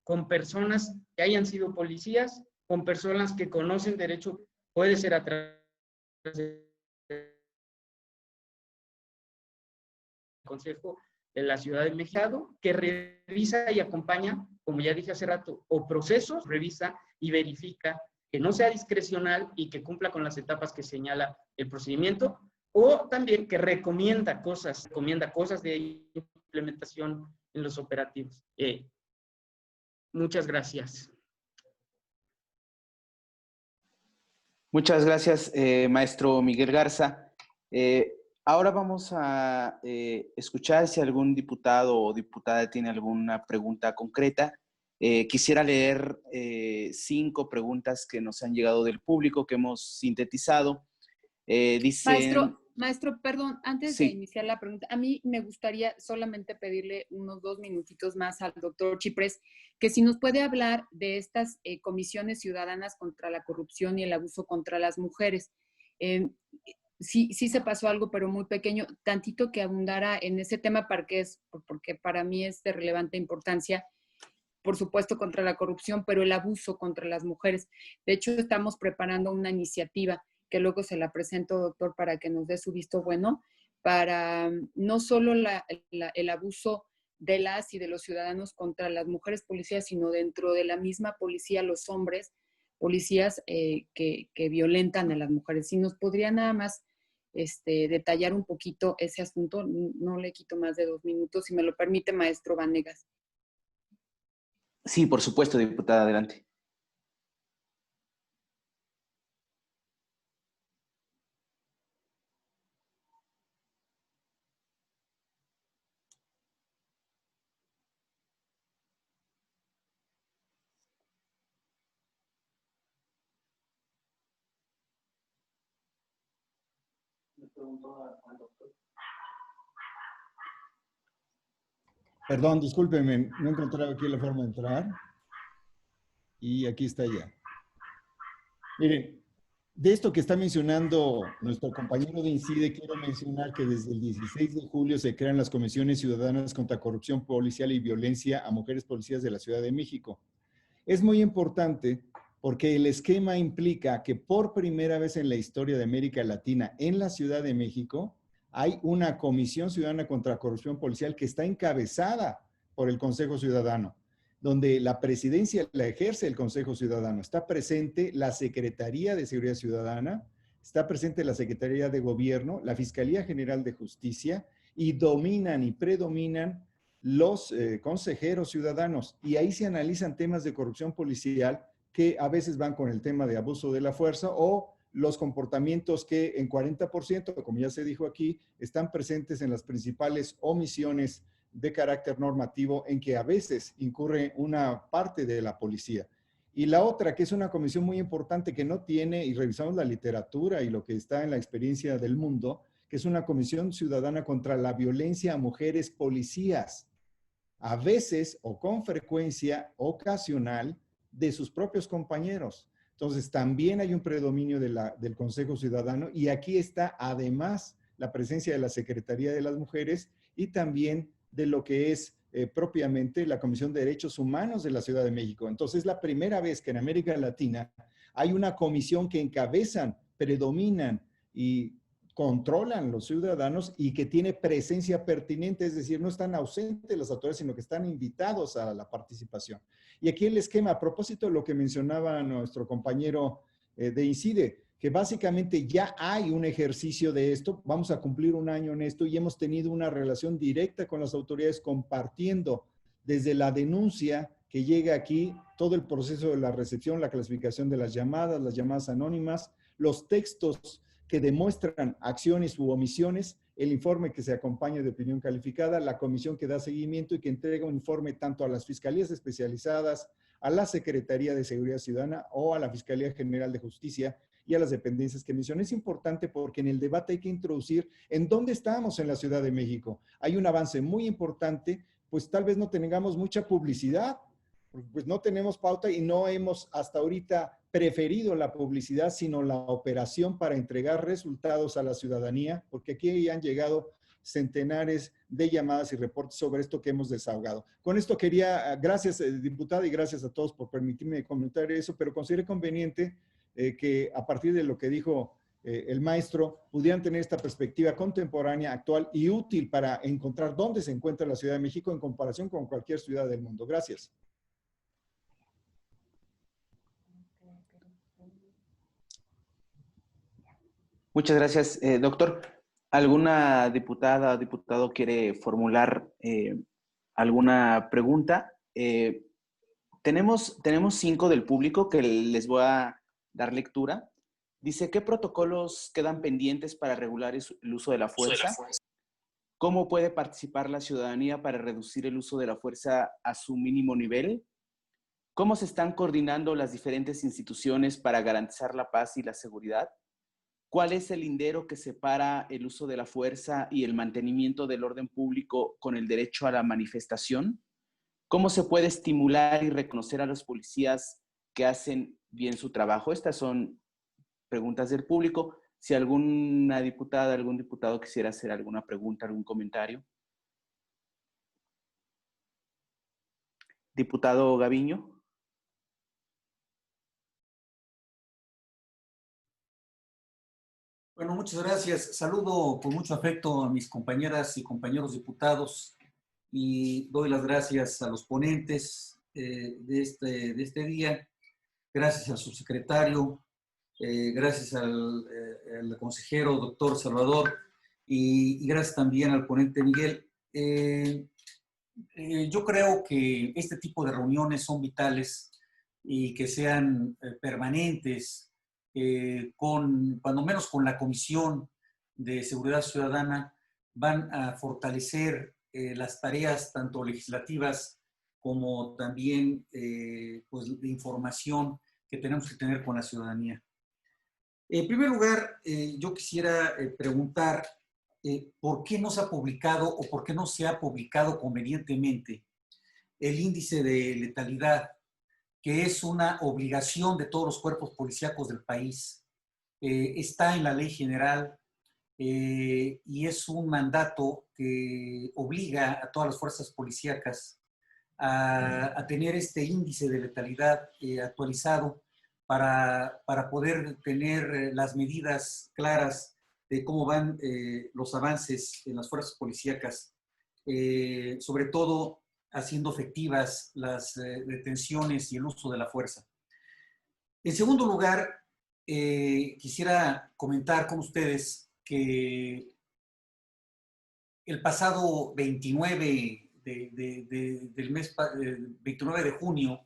con personas que hayan sido policías, con personas que conocen derecho, puede ser a través del Consejo de la Ciudad de México, que revisa y acompaña, como ya dije hace rato, o procesos, revisa y verifica que no sea discrecional y que cumpla con las etapas que señala el procedimiento, o también que recomienda cosas de implementación en los operativos. Muchas gracias. Muchas gracias, maestro Miguel Garza. Ahora vamos a escuchar si algún diputado o diputada tiene alguna pregunta concreta. Quisiera leer 5 preguntas que nos han llegado del público, que hemos sintetizado. Dicen... Maestro, perdón, antes de iniciar la pregunta, a mí me gustaría solamente pedirle unos 2 minutitos más al doctor Chiprés, que si nos puede hablar de estas comisiones ciudadanas contra la corrupción y el abuso contra las mujeres. Sí se pasó algo, pero muy pequeño, tantito que abundara en ese tema porque para mí es de relevante importancia, por supuesto contra la corrupción, pero el abuso contra las mujeres. De hecho, estamos preparando una iniciativa que luego se la presento, doctor, para que nos dé su visto bueno, para no solo el abuso de las y de los ciudadanos contra las mujeres policías, sino dentro de la misma policía, los hombres policías que violentan a las mujeres. Si nos podría nada más detallar un poquito ese asunto, no le quito más de 2 minutos, si me lo permite, maestro Vanegas. Sí, por supuesto, diputada, adelante. Perdón, discúlpenme, no encontraba aquí la forma de entrar. Y aquí está ya. Miren, de esto que está mencionando nuestro compañero de INCIDE, quiero mencionar que desde el 16 de julio se crean las comisiones ciudadanas contra corrupción policial y violencia a mujeres policías de la Ciudad de México. Es muy importante porque el esquema implica que por primera vez en la historia de América Latina, en la Ciudad de México, hay una comisión ciudadana contra corrupción policial que está encabezada por el Consejo Ciudadano, donde la presidencia la ejerce el Consejo Ciudadano. Está presente la Secretaría de Seguridad Ciudadana, está presente la Secretaría de Gobierno, la Fiscalía General de Justicia, y dominan y predominan los consejeros ciudadanos. Y ahí se analizan temas de corrupción policial que a veces van con el tema de abuso de la fuerza o los comportamientos que en 40%, como ya se dijo aquí, están presentes en las principales omisiones de carácter normativo en que a veces incurre una parte de la policía. Y la otra, que es una comisión muy importante que no tiene, y revisamos la literatura y lo que está en la experiencia del mundo, que es una comisión ciudadana contra la violencia a mujeres policías, a veces o con frecuencia ocasional de sus propios compañeros. Entonces, también hay un predominio del Consejo Ciudadano y aquí está además la presencia de la Secretaría de las Mujeres y también de lo que es propiamente la Comisión de Derechos Humanos de la Ciudad de México. Entonces, es la primera vez que en América Latina hay una comisión que encabezan, predominan y controlan los ciudadanos y que tiene presencia pertinente, es decir, no están ausentes las autoridades, sino que están invitados a la participación. Y aquí el esquema, a propósito de lo que mencionaba nuestro compañero de INCIDE, que básicamente ya hay un ejercicio de esto, vamos a cumplir 1 año en esto y hemos tenido una relación directa con las autoridades compartiendo desde la denuncia que llega aquí, todo el proceso de la recepción, la clasificación de las llamadas anónimas, los textos que demuestran acciones u omisiones, el informe que se acompaña de opinión calificada, la comisión que da seguimiento y que entrega un informe tanto a las fiscalías especializadas, a la Secretaría de Seguridad Ciudadana o a la Fiscalía General de Justicia y a las dependencias que mencioné. Es importante porque en el debate hay que introducir en dónde estamos en la Ciudad de México. Hay un avance muy importante, pues tal vez no tengamos mucha publicidad, pues no tenemos pauta y no hemos hasta ahorita preferido la publicidad, sino la operación para entregar resultados a la ciudadanía, porque aquí han llegado centenares de llamadas y reportes sobre esto que hemos desahogado. Con esto quería, gracias diputada y gracias a todos por permitirme comentar eso, pero consideré conveniente que a partir de lo que dijo el maestro, pudieran tener esta perspectiva contemporánea, actual y útil para encontrar dónde se encuentra la Ciudad de México en comparación con cualquier ciudad del mundo. Gracias. Muchas gracias, doctor. ¿Alguna diputada o diputado quiere formular alguna pregunta? Tenemos 5 del público que les voy a dar lectura. Dice, ¿qué protocolos quedan pendientes para regular el uso de la fuerza? ¿Cómo puede participar la ciudadanía para reducir el uso de la fuerza a su mínimo nivel? ¿Cómo se están coordinando las diferentes instituciones para garantizar la paz y la seguridad? ¿Cuál es el lindero que separa el uso de la fuerza y el mantenimiento del orden público con el derecho a la manifestación? ¿Cómo se puede estimular y reconocer a los policías que hacen bien su trabajo? Estas son preguntas del público. Si alguna diputada, algún diputado quisiera hacer alguna pregunta, algún comentario. Diputado Gaviño. Bueno, muchas gracias. Saludo con mucho afecto a mis compañeras y compañeros diputados y doy las gracias a los ponentes de este día. Gracias al subsecretario, gracias al consejero doctor Salvador y gracias también al ponente Miguel. Yo creo que este tipo de reuniones son vitales y que sean permanentes, cuando menos con la Comisión de Seguridad Ciudadana, van a fortalecer las tareas tanto legislativas como también pues, de información que tenemos que tener con la ciudadanía. En primer lugar, yo quisiera preguntar ¿por qué no se ha publicado o por qué no se ha publicado convenientemente el índice de letalidad, que es una obligación de todos los cuerpos policíacos del país? Está en la ley general y es un mandato que obliga a todas las fuerzas policíacas a tener este índice de letalidad actualizado para poder tener las medidas claras de cómo van los avances en las fuerzas policíacas, sobre todo haciendo efectivas las detenciones y el uso de la fuerza. En segundo lugar, quisiera comentar con ustedes que el pasado 29 del mes 29 de junio,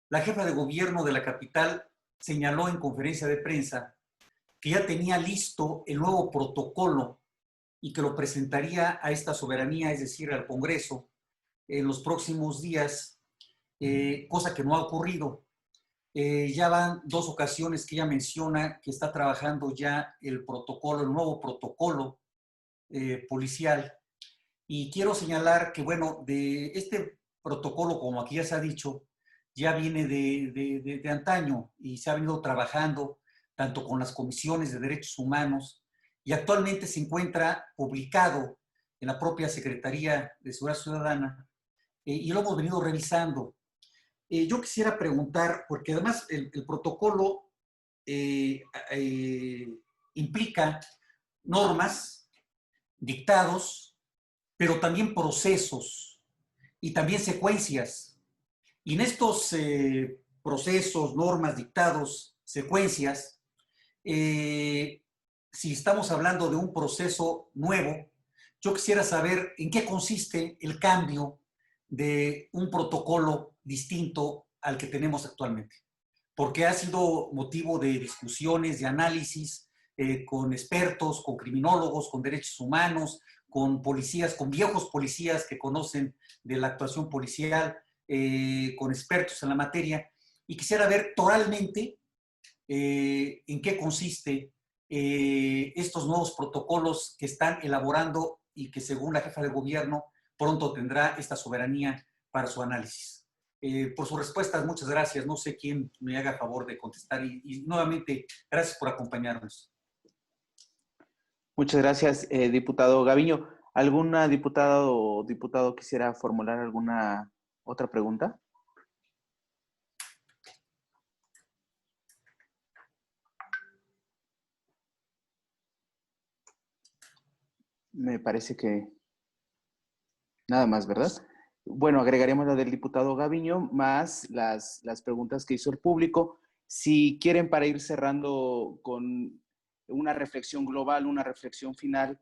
la jefa de gobierno de la capital señaló en conferencia de prensa que ya tenía listo el nuevo protocolo y que lo presentaría a esta soberanía, es decir, al Congreso, en los próximos días, cosa que no ha ocurrido. Ya van 2 ocasiones que ella menciona que está trabajando ya el protocolo, el nuevo protocolo policial. Y quiero señalar que, bueno, de este protocolo, como aquí ya se ha dicho, ya viene de antaño y se ha venido trabajando tanto con las comisiones de derechos humanos y actualmente se encuentra publicado en la propia Secretaría de Seguridad Ciudadana y lo hemos venido revisando. Yo quisiera preguntar, porque además el protocolo implica normas, dictados, pero también procesos y también secuencias. Y en estos procesos, normas, dictados, secuencias, si estamos hablando de un proceso nuevo, yo quisiera saber en qué consiste el cambio de un protocolo distinto al que tenemos actualmente, porque ha sido motivo de discusiones, de análisis con expertos, con criminólogos, con derechos humanos, con policías, con viejos policías que conocen de la actuación policial, con expertos en la materia, y quisiera ver toralmente en qué consiste estos nuevos protocolos que están elaborando y que según la jefa de gobierno pronto tendrá esta soberanía para su análisis. Por sus respuestas, muchas gracias. No sé quién me haga favor de contestar y nuevamente, gracias por acompañarnos. Muchas gracias, diputado Gaviño. ¿Alguna diputada o diputado quisiera formular alguna otra pregunta? Me parece que nada más, ¿verdad? Bueno, agregaremos la del diputado Gaviño más las preguntas que hizo el público. Si quieren, para ir cerrando con una reflexión global, una reflexión final,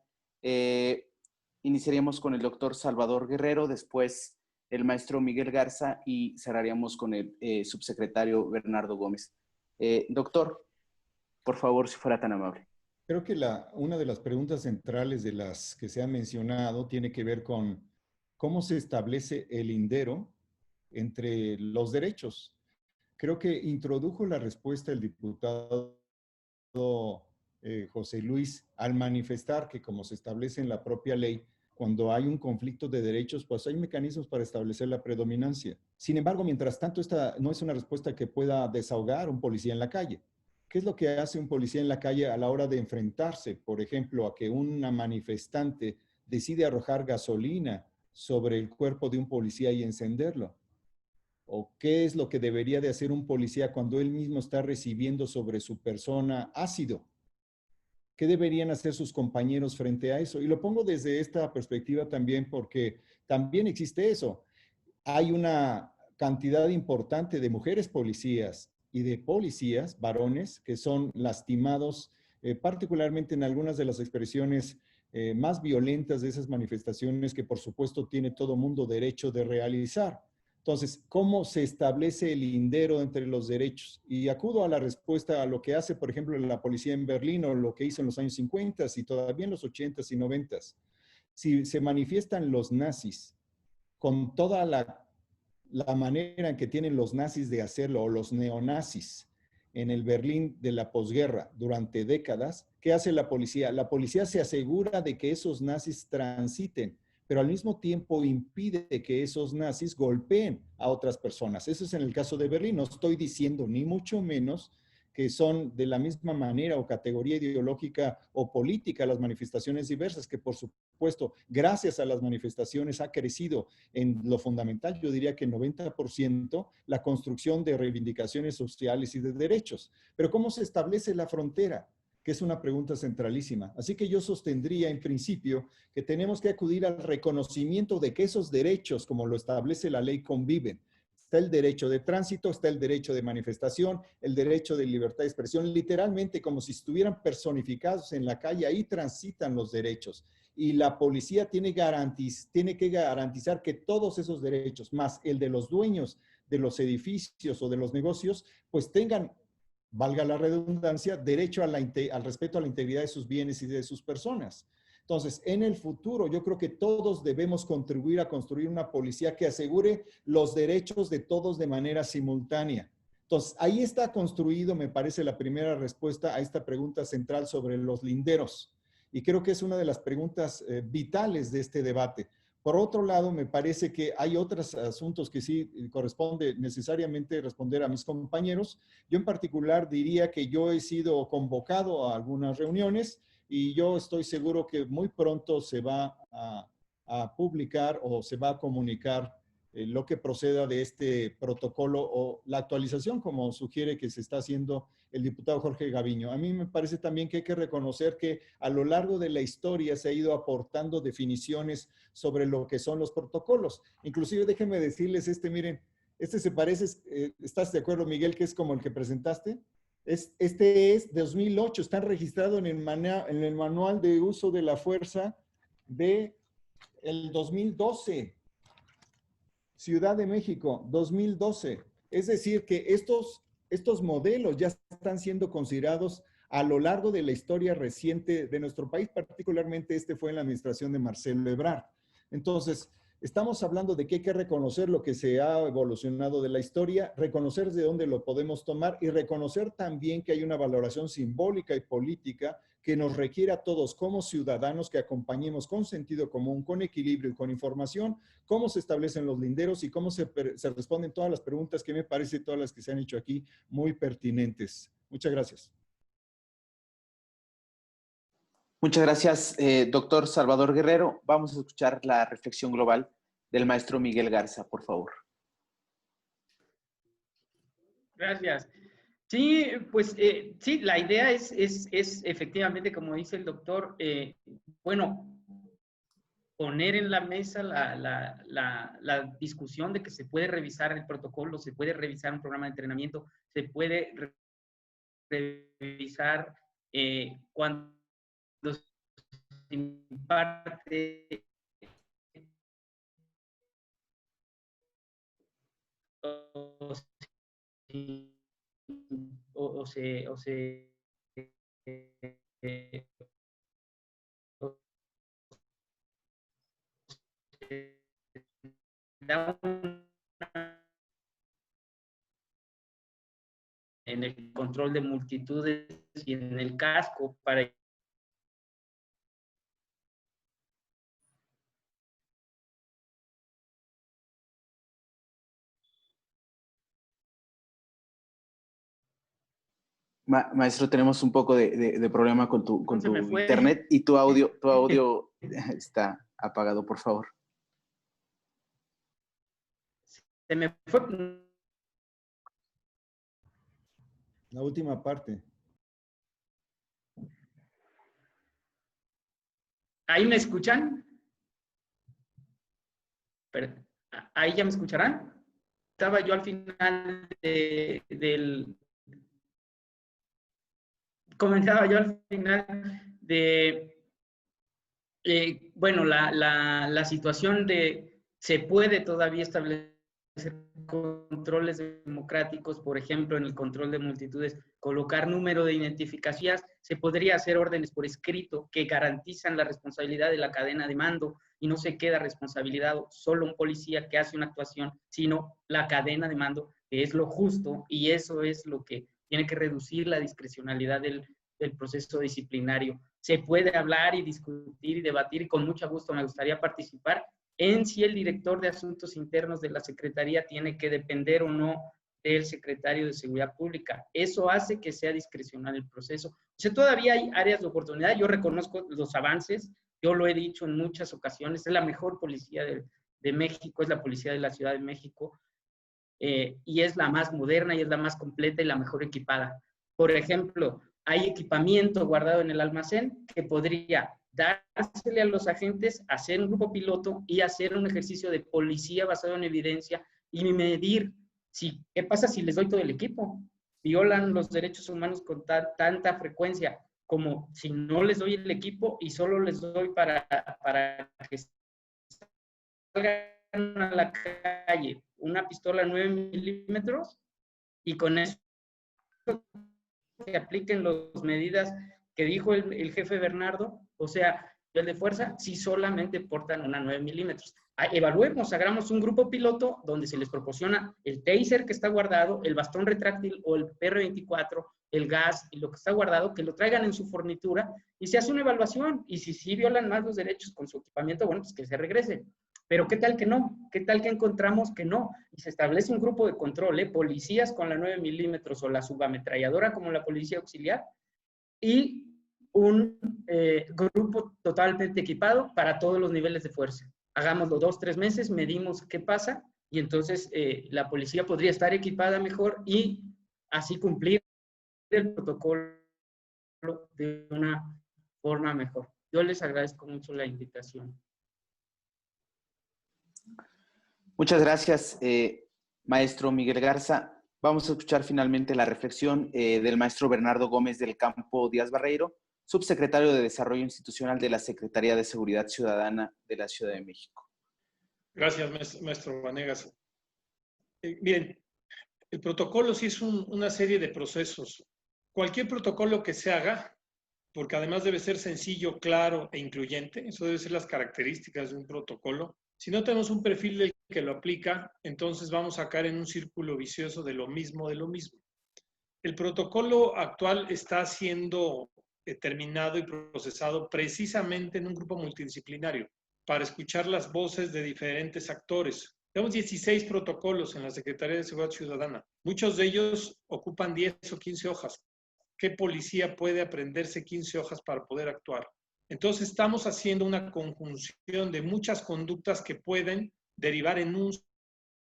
iniciaríamos con el doctor Salvador Guerrero, después el maestro Miguel Garza y cerraríamos con el subsecretario Bernardo Gómez. Doctor, por favor, si fuera tan amable. Creo que una de las preguntas centrales de las que se han mencionado tiene que ver con cómo se establece el lindero entre los derechos. Creo que introdujo la respuesta el diputado José Luis al manifestar que como se establece en la propia ley, cuando hay un conflicto de derechos, pues hay mecanismos para establecer la predominancia. Sin embargo, mientras tanto, esta no es una respuesta que pueda desahogar un policía en la calle. ¿Qué es lo que hace un policía en la calle a la hora de enfrentarse, por ejemplo, a que una manifestante decide arrojar gasolina sobre el cuerpo de un policía y encenderlo? ¿O qué es lo que debería de hacer un policía cuando él mismo está recibiendo sobre su persona ácido? ¿Qué deberían hacer sus compañeros frente a eso? Y lo pongo desde esta perspectiva también porque también existe eso. Hay una cantidad importante de mujeres policías y de policías, varones, que son lastimados, particularmente en algunas de las expresiones más violentas de esas manifestaciones que por supuesto tiene todo mundo derecho de realizar. Entonces, ¿cómo se establece el lindero entre los derechos? Y acudo a la respuesta a lo que hace, por ejemplo, la policía en Berlín o lo que hizo en los años 50 y todavía en los 80s y 90s. Si se manifiestan los nazis con toda la manera en que tienen los nazis de hacerlo, o los neonazis, en el Berlín de la posguerra durante décadas, ¿qué hace la policía? La policía se asegura de que esos nazis transiten, pero al mismo tiempo impide que esos nazis golpeen a otras personas. Eso es en el caso de Berlín. No estoy diciendo ni mucho menos que son de la misma manera o categoría ideológica o política las manifestaciones diversas, que por supuesto, gracias a las manifestaciones ha crecido en lo fundamental, yo diría que 90%, la construcción de reivindicaciones sociales y de derechos. Pero ¿cómo se establece la frontera? Que es una pregunta centralísima. Así que yo sostendría en principio que tenemos que acudir al reconocimiento de que esos derechos, como lo establece la ley, conviven. Está el derecho de tránsito, está el derecho de manifestación, el derecho de libertad de expresión, literalmente como si estuvieran personificados en la calle, ahí transitan los derechos. Y la policía tiene que garantizar que todos esos derechos, más el de los dueños de los edificios o de los negocios, pues tengan, valga la redundancia, derecho al respeto a la integridad de sus bienes y de sus personas. Entonces, en el futuro, yo creo que todos debemos contribuir a construir una policía que asegure los derechos de todos de manera simultánea. Entonces, ahí está construido, me parece, la primera respuesta a esta pregunta central sobre los linderos. Y creo que es una de las preguntas vitales de este debate. Por otro lado, me parece que hay otros asuntos que sí corresponde necesariamente responder a mis compañeros. Yo en particular diría que yo he sido convocado a algunas reuniones y yo estoy seguro que muy pronto se va a publicar o se va a comunicar lo que proceda de este protocolo o la actualización, como sugiere que se está haciendo el diputado Jorge Gaviño. A mí me parece también que hay que reconocer que a lo largo de la historia se ha ido aportando definiciones sobre lo que son los protocolos. Inclusive déjenme decirles miren, se parece, ¿estás de acuerdo, Miguel, que es como el que presentaste? Este es de 2008, está registrado en el manual de uso de la fuerza de el 2012. Ciudad de México, 2012. Es decir, que estos modelos ya están siendo considerados a lo largo de la historia reciente de nuestro país, particularmente este fue en la administración de Marcelo Ebrard. Entonces, estamos hablando de que hay que reconocer lo que se ha evolucionado de la historia, reconocer de dónde lo podemos tomar y reconocer también que hay una valoración simbólica y política que nos requiere a todos como ciudadanos que acompañemos con sentido común, con equilibrio y con información, cómo se establecen los linderos y cómo se responden todas las preguntas que me parece, todas las que se han hecho aquí, muy pertinentes. Muchas gracias. Muchas gracias, doctor Salvador Guerrero. Vamos a escuchar la reflexión global del maestro Miguel Garza, por favor. Gracias. Sí, pues sí, la idea es efectivamente, como dice el doctor, bueno, poner en la mesa la discusión de que se puede revisar el protocolo, se puede revisar un programa de entrenamiento, se puede revisar cuando se imparte o se da en el control de multitudes y en el casco para Maestro, tenemos un poco de problema con tu fue. internet y tu audio está apagado, por favor. Se me fue. La última parte. ¿Ahí me escuchan? Pero, ¿ahí ya me escucharán? Estaba yo al final comentaba yo al final de, bueno, la situación de, se puede todavía establecer controles democráticos, por ejemplo, en el control de multitudes, colocar número de identificaciones, se podría hacer órdenes por escrito que garantizan la responsabilidad de la cadena de mando y no se queda responsabilidad solo un policía que hace una actuación, sino la cadena de mando, que es lo justo, y eso es lo que tiene que reducir la discrecionalidad del proceso disciplinario. Se puede hablar y discutir y debatir, y con mucho gusto me gustaría participar en si el director de Asuntos Internos de la Secretaría tiene que depender o no del secretario de Seguridad Pública. Eso hace que sea discrecional el proceso. O sea, todavía hay áreas de oportunidad. Yo reconozco los avances, yo lo he dicho en muchas ocasiones, es la mejor policía de México, es la policía de la Ciudad de México, y es la más moderna y es la más completa y la mejor equipada. Por ejemplo, hay equipamiento guardado en el almacén que podría dársele a los agentes, hacer un grupo piloto y hacer un ejercicio de policía basado en evidencia y medir qué pasa si les doy todo el equipo. Violan los derechos humanos con tanta frecuencia como si no les doy el equipo y solo les doy para que salgan a la calle una pistola 9 milímetros y con eso que apliquen las medidas que dijo el jefe Bernardo, o sea, el de fuerza, si solamente portan una 9 milímetros. Evaluemos, hagamos un grupo piloto donde se les proporciona el taser que está guardado, el bastón retráctil o el PR24, el gas y lo que está guardado, que lo traigan en su fornitura y se hace una evaluación. Y si violan más los derechos con su equipamiento, bueno, pues que se regrese. Pero ¿qué tal que no? ¿Qué tal que encontramos que no? Y se establece un grupo de control, policías con la 9 milímetros o la subametralladora como la policía auxiliar y un grupo totalmente equipado para todos los niveles de fuerza. Hagámoslo 2-3 meses, medimos qué pasa y entonces la policía podría estar equipada mejor y así cumplir el protocolo de una forma mejor. Yo les agradezco mucho la invitación. Muchas gracias, maestro Miguel Garza. Vamos a escuchar finalmente la reflexión del maestro Bernardo Gómez del Campo Díaz Barreiro, subsecretario de Desarrollo Institucional de la Secretaría de Seguridad Ciudadana de la Ciudad de México. Gracias, maestro Vanegas. Bien, el protocolo sí es una serie de procesos. Cualquier protocolo que se haga, porque además debe ser sencillo, claro e incluyente, eso debe ser las características de un protocolo. Si no tenemos un perfil del que lo aplica, entonces vamos a caer en un círculo vicioso de lo mismo, de lo mismo. El protocolo actual está siendo terminado y procesado precisamente en un grupo multidisciplinario para escuchar las voces de diferentes actores. Tenemos 16 protocolos en la Secretaría de Seguridad Ciudadana. Muchos de ellos ocupan 10 o 15 hojas. ¿Qué policía puede aprenderse 15 hojas para poder actuar? Entonces estamos haciendo una conjunción de muchas conductas que pueden derivar en un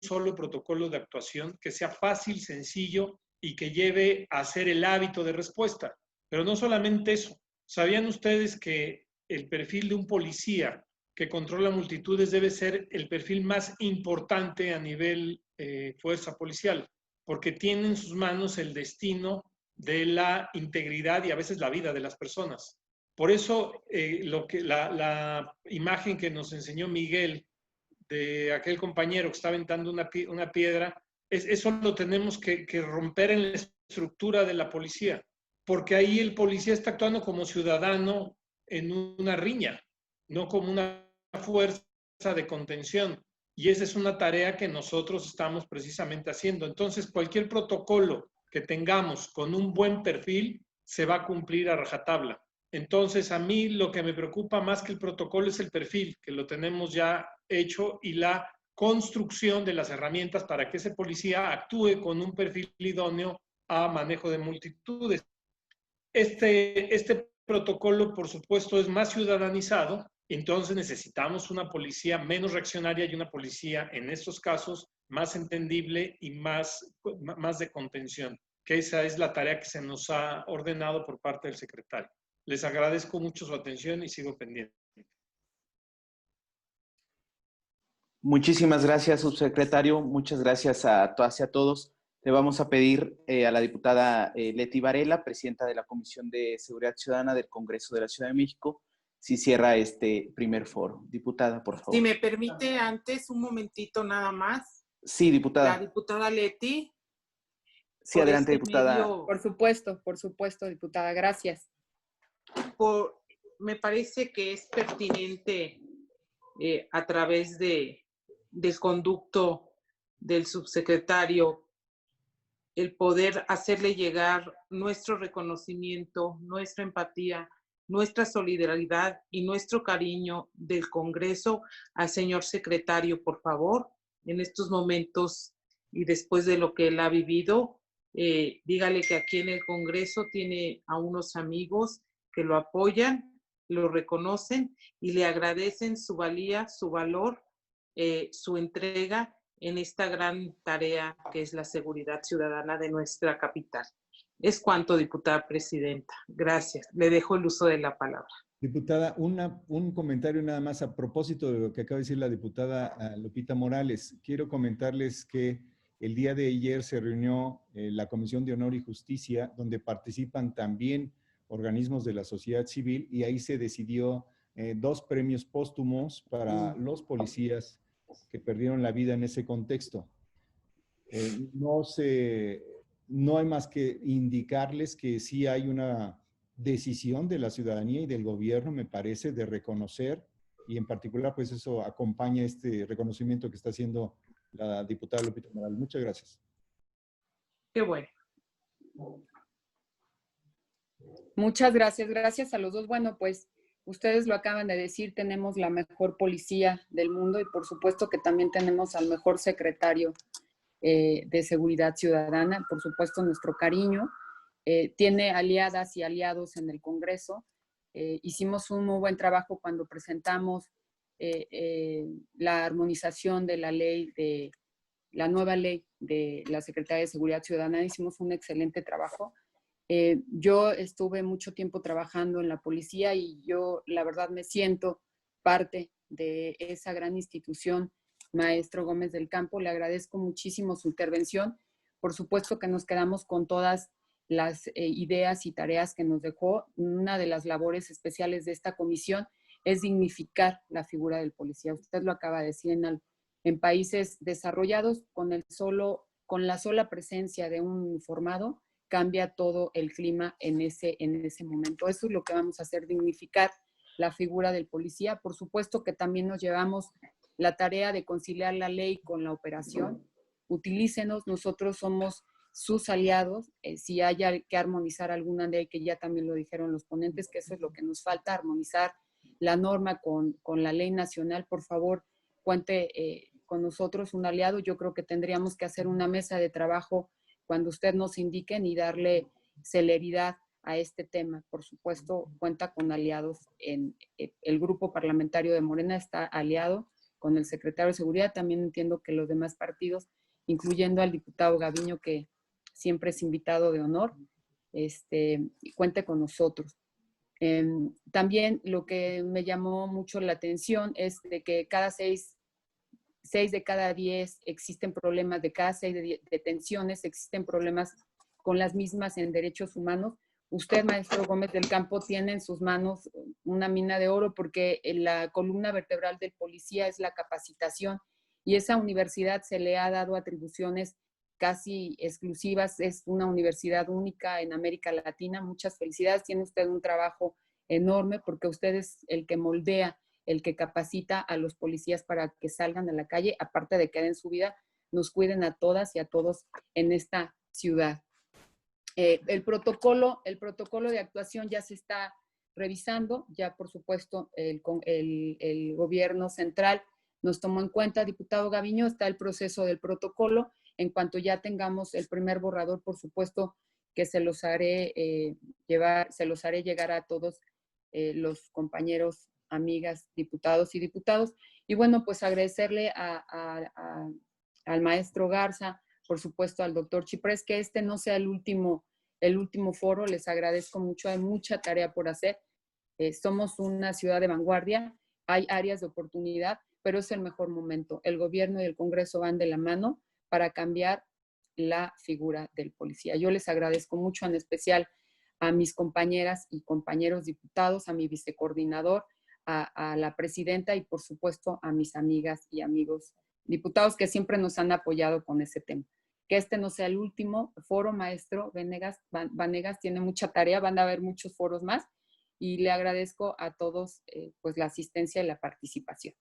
solo protocolo de actuación que sea fácil, sencillo y que lleve a ser el hábito de respuesta. Pero no solamente eso. ¿Sabían ustedes que el perfil de un policía que controla multitudes debe ser el perfil más importante a nivel fuerza policial? Porque tiene en sus manos el destino de la integridad y a veces la vida de las personas. Por eso la imagen que nos enseñó Miguel de aquel compañero que está aventando una piedra, eso lo tenemos que romper en la estructura de la policía, porque ahí el policía está actuando como ciudadano en una riña, no como una fuerza de contención. Y esa es una tarea que nosotros estamos precisamente haciendo. Entonces, cualquier protocolo que tengamos con un buen perfil se va a cumplir a rajatabla. Entonces, a mí lo que me preocupa más que el protocolo es el perfil, que lo tenemos ya hecho, y la construcción de las herramientas para que ese policía actúe con un perfil idóneo a manejo de multitudes. Este protocolo, por supuesto, es más ciudadanizado, entonces necesitamos una policía menos reaccionaria y una policía, en estos casos, más entendible y más de contención, que esa es la tarea que se nos ha ordenado por parte del secretario. Les agradezco mucho su atención y sigo pendiente. Muchísimas gracias, subsecretario. Muchas gracias a todas y a todos. Le vamos a pedir a la diputada Leti Varela, presidenta de la Comisión de Seguridad Ciudadana del Congreso de la Ciudad de México, si cierra este primer foro. Diputada, por favor. Si me permite antes un momentito nada más. Sí, diputada. La diputada Leti. Sí, adelante, diputada. Por supuesto, diputada. Gracias. Me parece que es pertinente a través del conducto del subsecretario el poder hacerle llegar nuestro reconocimiento, nuestra empatía, nuestra solidaridad y nuestro cariño del Congreso al señor secretario, por favor, en estos momentos y después de lo que él ha vivido, dígale que aquí en el Congreso tiene a unos amigos que lo apoyan, lo reconocen y le agradecen su valía, su valor, su entrega en esta gran tarea que es la seguridad ciudadana de nuestra capital. Es cuanto, diputada presidenta. Gracias. Le dejo el uso de la palabra. Diputada, un comentario nada más a propósito de lo que acaba de decir la diputada Lupita Morales. Quiero comentarles que el día de ayer se reunió la Comisión de Honor y Justicia, donde participan también organismos de la sociedad civil, y ahí se decidió 2 premios póstumos para los policías que perdieron la vida en ese contexto. No hay más que indicarles que sí hay una decisión de la ciudadanía y del gobierno, me parece, de reconocer, y en particular, pues eso acompaña este reconocimiento que está haciendo la diputada Lupita Morales. Muchas gracias. Qué bueno. Muchas gracias. Gracias a los dos. Bueno, pues ustedes lo acaban de decir, tenemos la mejor policía del mundo y por supuesto que también tenemos al mejor secretario de Seguridad Ciudadana. Por supuesto, nuestro cariño. Tiene aliadas y aliados en el Congreso. Hicimos un muy buen trabajo cuando presentamos la armonización de la ley, de la nueva ley de la Secretaría de Seguridad Ciudadana. Hicimos un excelente trabajo. Yo estuve mucho tiempo trabajando en la policía y yo, la verdad, me siento parte de esa gran institución, maestro Gómez del Campo. Le agradezco muchísimo su intervención. Por supuesto que nos quedamos con todas las ideas y tareas que nos dejó. Una de las labores especiales de esta comisión es dignificar la figura del policía. Usted lo acaba de decir En países desarrollados, con la sola presencia de un uniformado, cambia todo el clima en ese momento. Eso es lo que vamos a hacer, dignificar la figura del policía. Por supuesto que también nos llevamos la tarea de conciliar la ley con la operación. Utilícenos, nosotros somos sus aliados. Si haya que armonizar alguna ley, que ya también lo dijeron los ponentes, que eso es lo que nos falta, armonizar la norma con la ley nacional, por favor, cuente con nosotros un aliado. Yo creo que tendríamos que hacer una mesa de trabajo cuando usted nos indiquen y darle celeridad a este tema. Por supuesto, cuenta con aliados. El grupo parlamentario de Morena está aliado con el secretario de Seguridad. También entiendo que los demás partidos, incluyendo al diputado Gaviño, que siempre es invitado de honor, cuente con nosotros. También lo que me llamó mucho la atención es de que cada 6 de cada 10 existen problemas, de cada 6 detenciones existen problemas con las mismas en derechos humanos. Usted, maestro Gómez del Campo, tiene en sus manos una mina de oro, porque la columna vertebral del policía es la capacitación, y esa universidad se le ha dado atribuciones casi exclusivas. Es una universidad única en América Latina. Muchas felicidades. Tiene usted un trabajo enorme, porque usted es el que moldea, el que capacita a los policías para que salgan a la calle, aparte de que den su vida, nos cuiden a todas y a todos en esta ciudad. El protocolo de actuación ya se está revisando. Ya, por supuesto, el gobierno central nos tomó en cuenta. Diputado Gaviño, está el proceso del protocolo. En cuanto ya tengamos el primer borrador, por supuesto que se los haré llegar a todos los compañeros, amigas, diputados y diputados. Y bueno, pues agradecerle al maestro Garza, por supuesto al doctor Chiprés, que este no sea el último foro. Les agradezco mucho, hay mucha tarea por hacer. Somos una ciudad de vanguardia, hay áreas de oportunidad, pero es el mejor momento. El gobierno y el Congreso van de la mano para cambiar la figura del policía. Yo les agradezco mucho, en especial a mis compañeras y compañeros diputados, a mi vicecoordinador, a la presidenta y, por supuesto, a mis amigas y amigos diputados que siempre nos han apoyado con ese tema. Que este no sea el último foro, maestro Vanegas, tiene mucha tarea, van a haber muchos foros más, y le agradezco a todos pues la asistencia y la participación.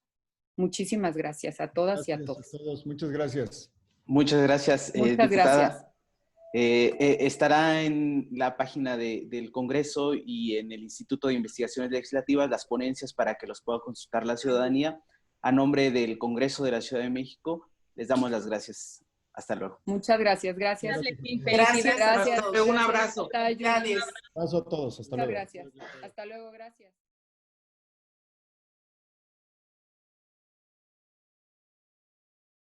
Muchísimas gracias a todas y a todos. Muchas gracias. Muchas gracias, Muchas diputada. gracias. Estará en la página del Congreso y en el Instituto de Investigaciones Legislativas las ponencias para que los pueda consultar la ciudadanía. A nombre del Congreso de la Ciudad de México, les damos las gracias. Hasta luego. Muchas gracias. Gracias. Gracias. Gracias. Un abrazo. Gracias. Un abrazo a todos. Hasta luego. Muchas gracias. Hasta luego. Gracias.